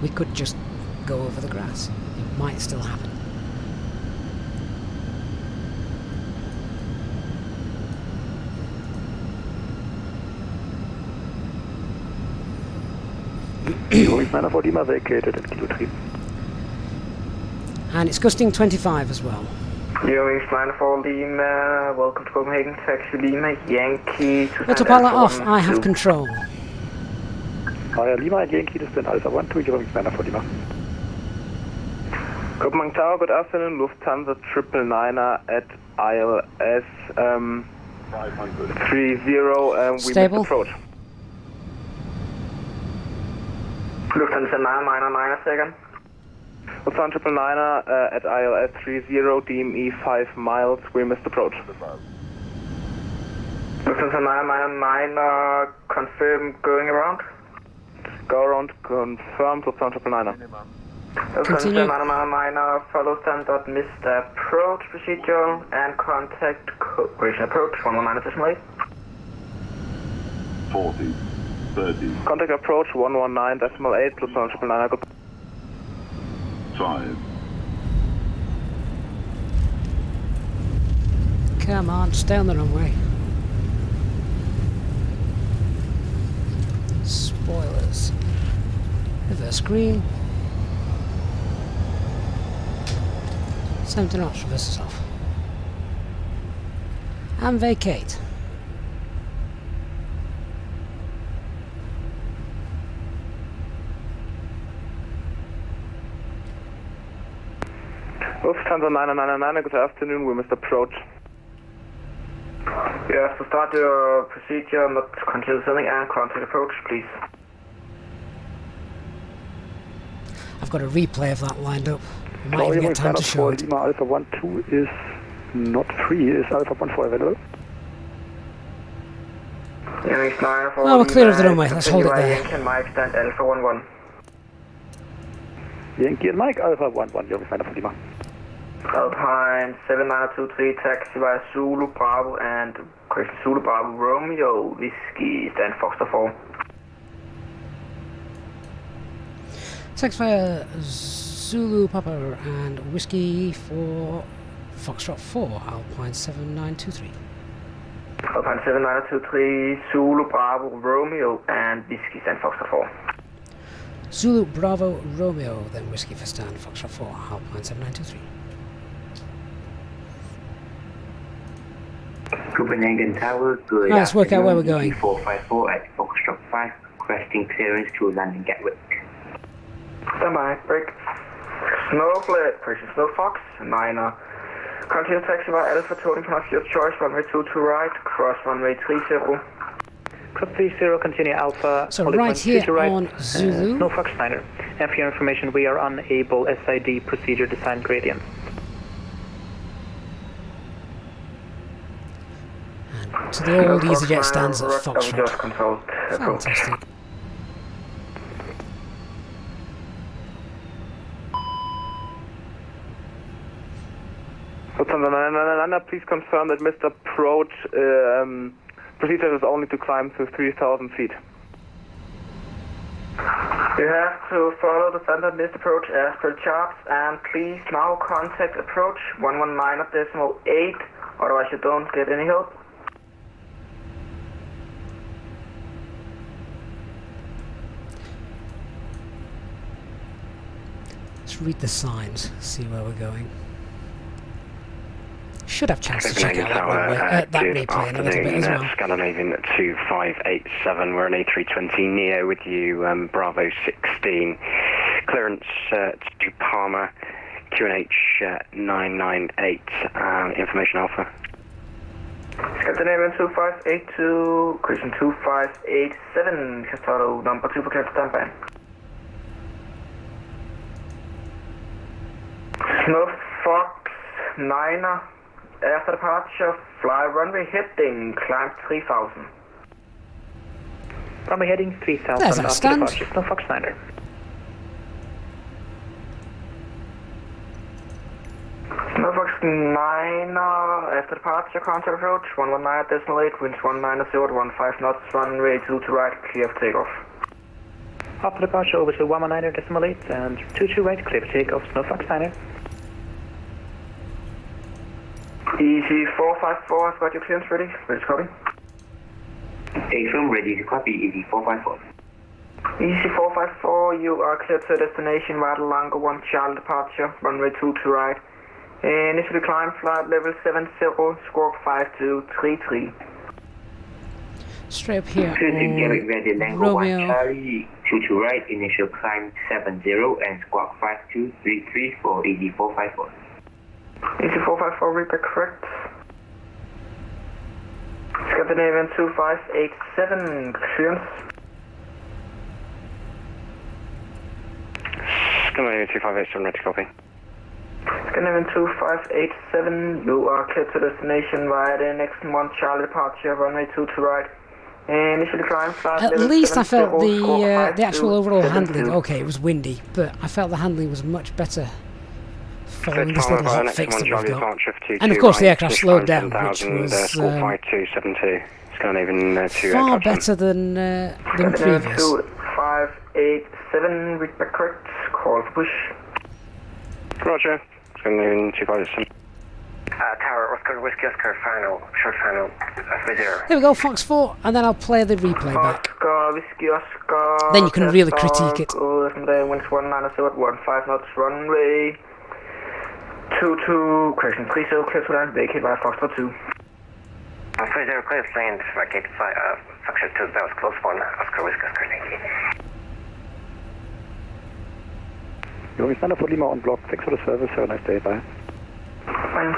Speaker 1: We could just go over the grass. It might still happen.
Speaker 14: Wings 904 Lima vacated at Kilo 3.
Speaker 1: And it's gusting 25 as well.
Speaker 16: Wings 904 Lima, welcome to Copenhagen, taxi Lima, Yankee to
Speaker 1: Autopilot off, I have control.
Speaker 14: Fire Lima and Yankee to stand Alpha 1 to Wings 904 Lima.
Speaker 6: Copenhagen Tower, good afternoon, Lufthansa 999 at ILS 30, we
Speaker 1: Stable.
Speaker 6: missed approach.
Speaker 16: Lufthansa 999 a second.
Speaker 6: Lufthansa 999 at ILS 30, DME 5 miles, we missed approach.
Speaker 16: Lufthansa 999, confirm going around.
Speaker 6: Go around, confirmed, Lufthansa 999.
Speaker 16: Lufthansa 999, follow standard missed approach procedure and contact corporation approach 119.8.
Speaker 7: 40, 30,
Speaker 6: Contact approach 119.8, Lufthansa 999, good.
Speaker 7: 5,
Speaker 1: Come on, stay on the runway. Spoilers. Reverse green. 70 knots, reverses off. And vacate.
Speaker 6: Lufthansa 999, good afternoon, we missed approach.
Speaker 16: You have to start your procedure, not continue sending and contact approach, please.
Speaker 1: I've got a replay of that lined up. We might even get time to show it.
Speaker 14: Lima Alpha 12 is not free. Is Alpha 14 available?
Speaker 1: Oh, we're clear of the runway. Let's hold it there.
Speaker 16: Yankee and Mike stand Alpha 11.
Speaker 14: Yankee and Mike Alpha 11. You're fine for Lima.
Speaker 16: Alpine 7923, taxi via Zulu Bravo and question Zulu Bravo Romeo, Whiskey, stand Foxtrot 4.
Speaker 1: Taxi via Zulu Papa and Whiskey for Foxtrot 4, Alpine 7923.
Speaker 16: Alpine 7923, Zulu Bravo Romeo and Whiskey, stand Foxtrot 4.
Speaker 1: Zulu Bravo Romeo, then Whiskey for stand Foxtrot 4, Alpine 7923.
Speaker 17: Copenhagen Tower, good
Speaker 1: Right, let's work out where we're going.
Speaker 17: 454 at Foxtrot 5, requesting clearance to landing Gatwick.
Speaker 16: Standby, break. Snowflake, question Snow Fox, 9er. Continue taxi via Alpha, total pass your choice, runway 22 right, cross runway 30.
Speaker 14: Cross 30, continue Alpha.
Speaker 1: So right here
Speaker 14: right,
Speaker 1: on Zulu.
Speaker 14: No Fox 9er. And for your information, we are unable SID procedure design gradient.
Speaker 1: To the old EasyJet stands at Foxtrot. Fantastic.
Speaker 6: Lufthansa 999, please confirm that missed approach procedure is only to climb to 3,000 feet.
Speaker 16: You have to follow the standard missed approach as per charts and please now contact approach 119.8, otherwise you don't get any help.
Speaker 1: Let's read the signs, see where we're going. Should have a chance to check out that replay in a little bit as well.
Speaker 18: Scandinavian 2587, we're an A320 Neo with you, Bravo 16. clearance to Palmer, QNH 998, information Alpha.
Speaker 16: Scandinavian 2582, Christian 2587, Castaldo number 2 for clear standby. Snow Fox 9er, after departure, fly runway heading, climb 3000.
Speaker 14: Runway heading 3000
Speaker 1: There's our
Speaker 14: after
Speaker 1: stand.
Speaker 14: departure, Snow Fox 9er.
Speaker 16: Snow Fox 9er, after departure, contact approach, 119.8, winds 190.15 knots, runway 2 to right, clear for takeoff.
Speaker 14: After departure, over to 119.8 and 22 right, clear for takeoff, Snow Fox 9er.
Speaker 16: Easy 454, I've got your clearance ready. Ready to copy?
Speaker 17: A-firm ready to copy, Easy 454.
Speaker 16: Easy 454, you are cleared to destination via the Lango 1 Charlie departure, runway 2 to right. Initially climb flight level 70, squawk 5233.
Speaker 1: Straight up here.
Speaker 17: Getting ready, Lango 1
Speaker 1: Romeo.
Speaker 17: Charlie, 2 to right, initial climb 70 and squawk 5233 for Easy 454.
Speaker 16: Easy 454, repeat correct. Scandinavian 2587, clearance.
Speaker 18: Scandinavian 2587, ready to copy.
Speaker 16: Scandinavian 2587, you are cleared to destination via the next 1 Charlie departure, runway 2 to right. Initially climb flight
Speaker 1: At
Speaker 16: level
Speaker 1: least I
Speaker 16: 70,
Speaker 1: felt
Speaker 16: squawk
Speaker 1: the actual overall
Speaker 16: 5272.
Speaker 1: handling. Okay, it was windy, but I felt the handling was much better following
Speaker 18: Cleared
Speaker 1: this
Speaker 18: Palmer
Speaker 1: little
Speaker 18: via
Speaker 1: hot
Speaker 18: next
Speaker 1: fix
Speaker 18: 1
Speaker 1: that
Speaker 18: Charlie
Speaker 1: we've got.
Speaker 18: departure for 22
Speaker 1: And of course the
Speaker 18: right,
Speaker 1: aircraft
Speaker 18: finish
Speaker 1: slowed
Speaker 18: climb
Speaker 1: down, which
Speaker 18: 7000,
Speaker 1: was
Speaker 18: squawk 5272. Scandinavian 2
Speaker 1: far
Speaker 18: aircraft.
Speaker 1: better than
Speaker 16: Scandinavian
Speaker 1: previous.
Speaker 16: 2587, repeat correct, call for push.
Speaker 18: Roger. Scandinavian 2587.
Speaker 8: Tower, Oscar Whiskey Oscar, final, short final, 30.
Speaker 1: There we go, Fox 4, and then I'll play the replay back.
Speaker 16: Oscar, Whiskey Oscar.
Speaker 1: Then you can really critique it.
Speaker 16: Winds 190.15 knots, runway 22, correction 30, clear to land, vacate by Foxtrot 2.
Speaker 8: 30, clear to land, vacate, Foxtrot 2, that was close one, Oscar Whiskey Oscar, thank you.
Speaker 13: You're stand up for Lima on block, thanks for the service, have a nice day, bye.
Speaker 16: Fine.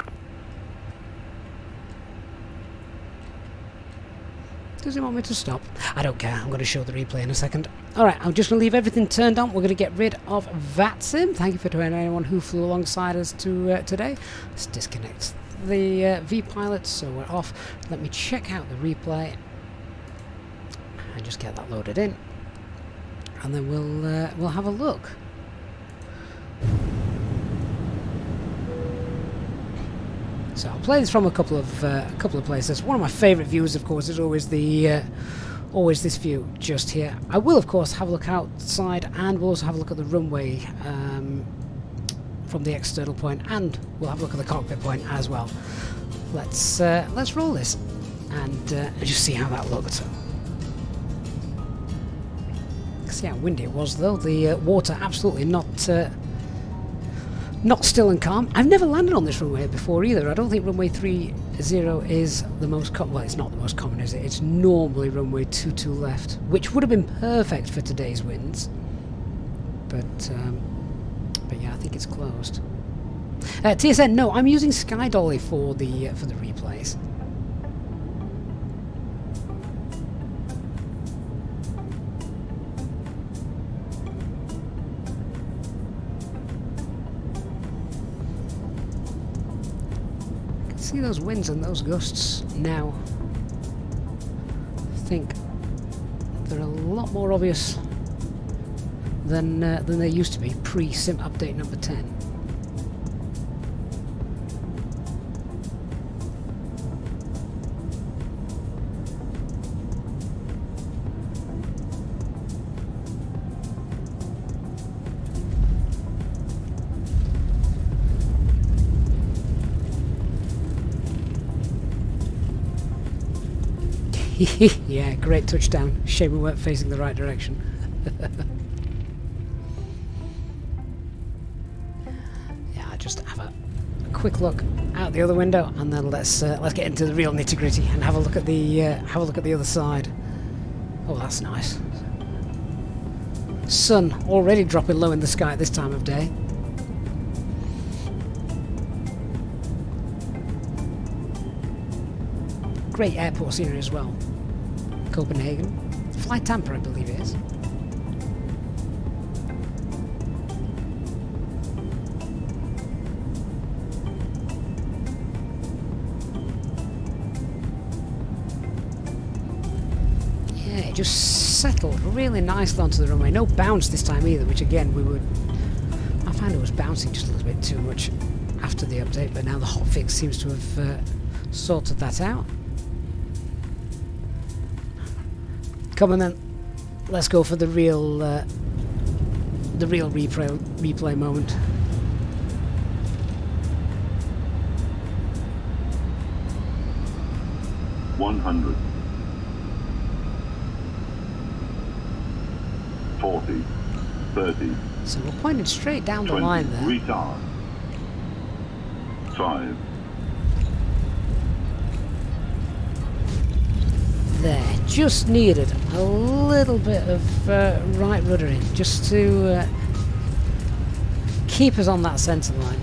Speaker 1: Does he want me to stop? I don't care, I'm going to show the replay in a second. Alright, I'm just going to leave everything turned on. We're going to get rid of VATSIM. Thank you for anyone who flew alongside us today. Let's disconnect the V-pilot, so we're off. Let me check out the replay and just get that loaded in, and then we'll have a look. So I'll play this from a couple of places. One of my favourite views, of course, is always this view just here. I will, of course, have a look outside, and we'll also have a look at the runway from the external point, and we'll have a look at the cockpit point as well. Let's roll this and just see how that looked. See how windy it was, though. The water absolutely not still and calm. I've never landed on this runway before either. I don't think runway 30 is the most common. Well, it's not the most common, is it? It's normally runway 22 left, which would have been perfect for today's winds. But yeah, I think it's closed. TSN, no, I'm using Sky Dolly for the replays. See those winds and those gusts now. I think they're a lot more obvious than they used to be pre-SIM update number 10. Yeah, great touchdown. Shame we weren't facing the right direction. Yeah, I just have a quick look out the other window, and then let's get into the real nitty-gritty and have a look at the other side. Oh, that's nice. Sun already dropping low in the sky at this time of day. Great airport scenery as well. Copenhagen. Flight Tampa, I believe it is. Yeah, it just settled really nicely onto the runway. No bounce this time either, which again I found it was bouncing just a little bit too much after the update, but now the hotfix seems to have sorted that out. Come on then, let's go for the real replay moment.
Speaker 19: $100, 40, 30.
Speaker 1: So we're pointing straight down the
Speaker 19: 20,
Speaker 1: line there.
Speaker 19: Retard. 5.
Speaker 1: There, just needed a little bit of right rudder in, just to keep us on that centre line.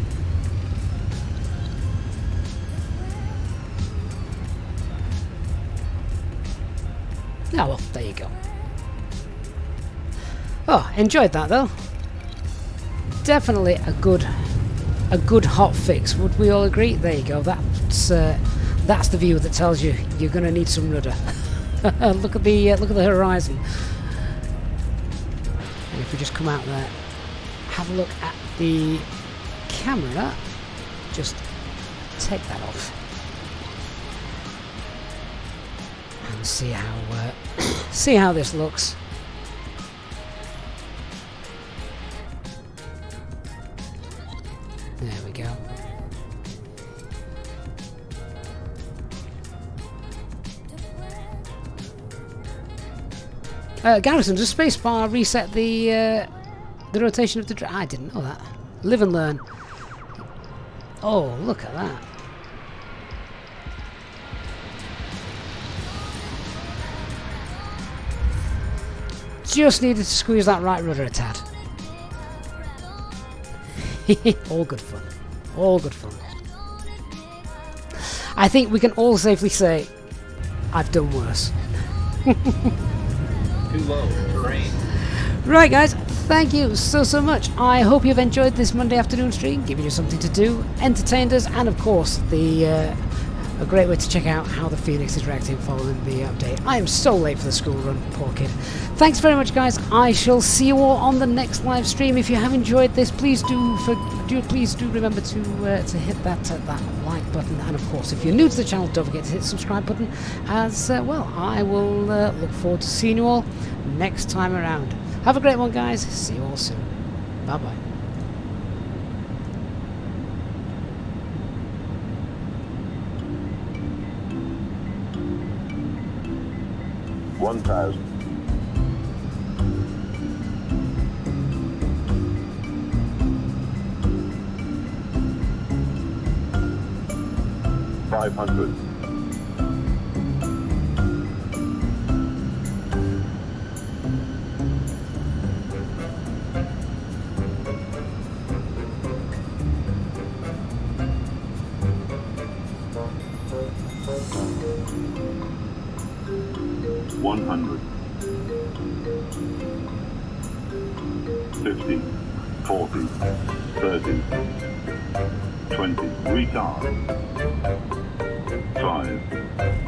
Speaker 1: Oh well, there you go. Oh, enjoyed that though. Definitely a good hot fix. Would we all agree? There you go. That's the view that tells you you're going to need some rudder. look at the horizon. And if we just come out there, have a look at the camera. Just take that off and see how this looks. There we go. Garrison, does spacebar reset the rotation of the I didn't know that. Live and learn. Oh, look at that. Just needed to squeeze that right rudder a tad. All good fun. All good fun. I think we can all safely say, I've done worse.
Speaker 10: Too low, terrain.
Speaker 1: Right guys, thank you so much. I hope you've enjoyed this Monday afternoon stream, giving you something to do, entertained us, and of course a great way to check out how the Fenix is reacting following the update. I am so late for the school run, poor kid. Thanks very much guys. I shall see you all on the next live stream. If you have enjoyed this, please do remember to hit that like button, and of course if you're new to the channel, don't forget to hit the subscribe button as well. I will look forward to seeing you all next time around. Have a great one guys. See you all soon. Bye bye.
Speaker 19: $1,000. $500. $100. 50, 40, 30, 20, retard. 5.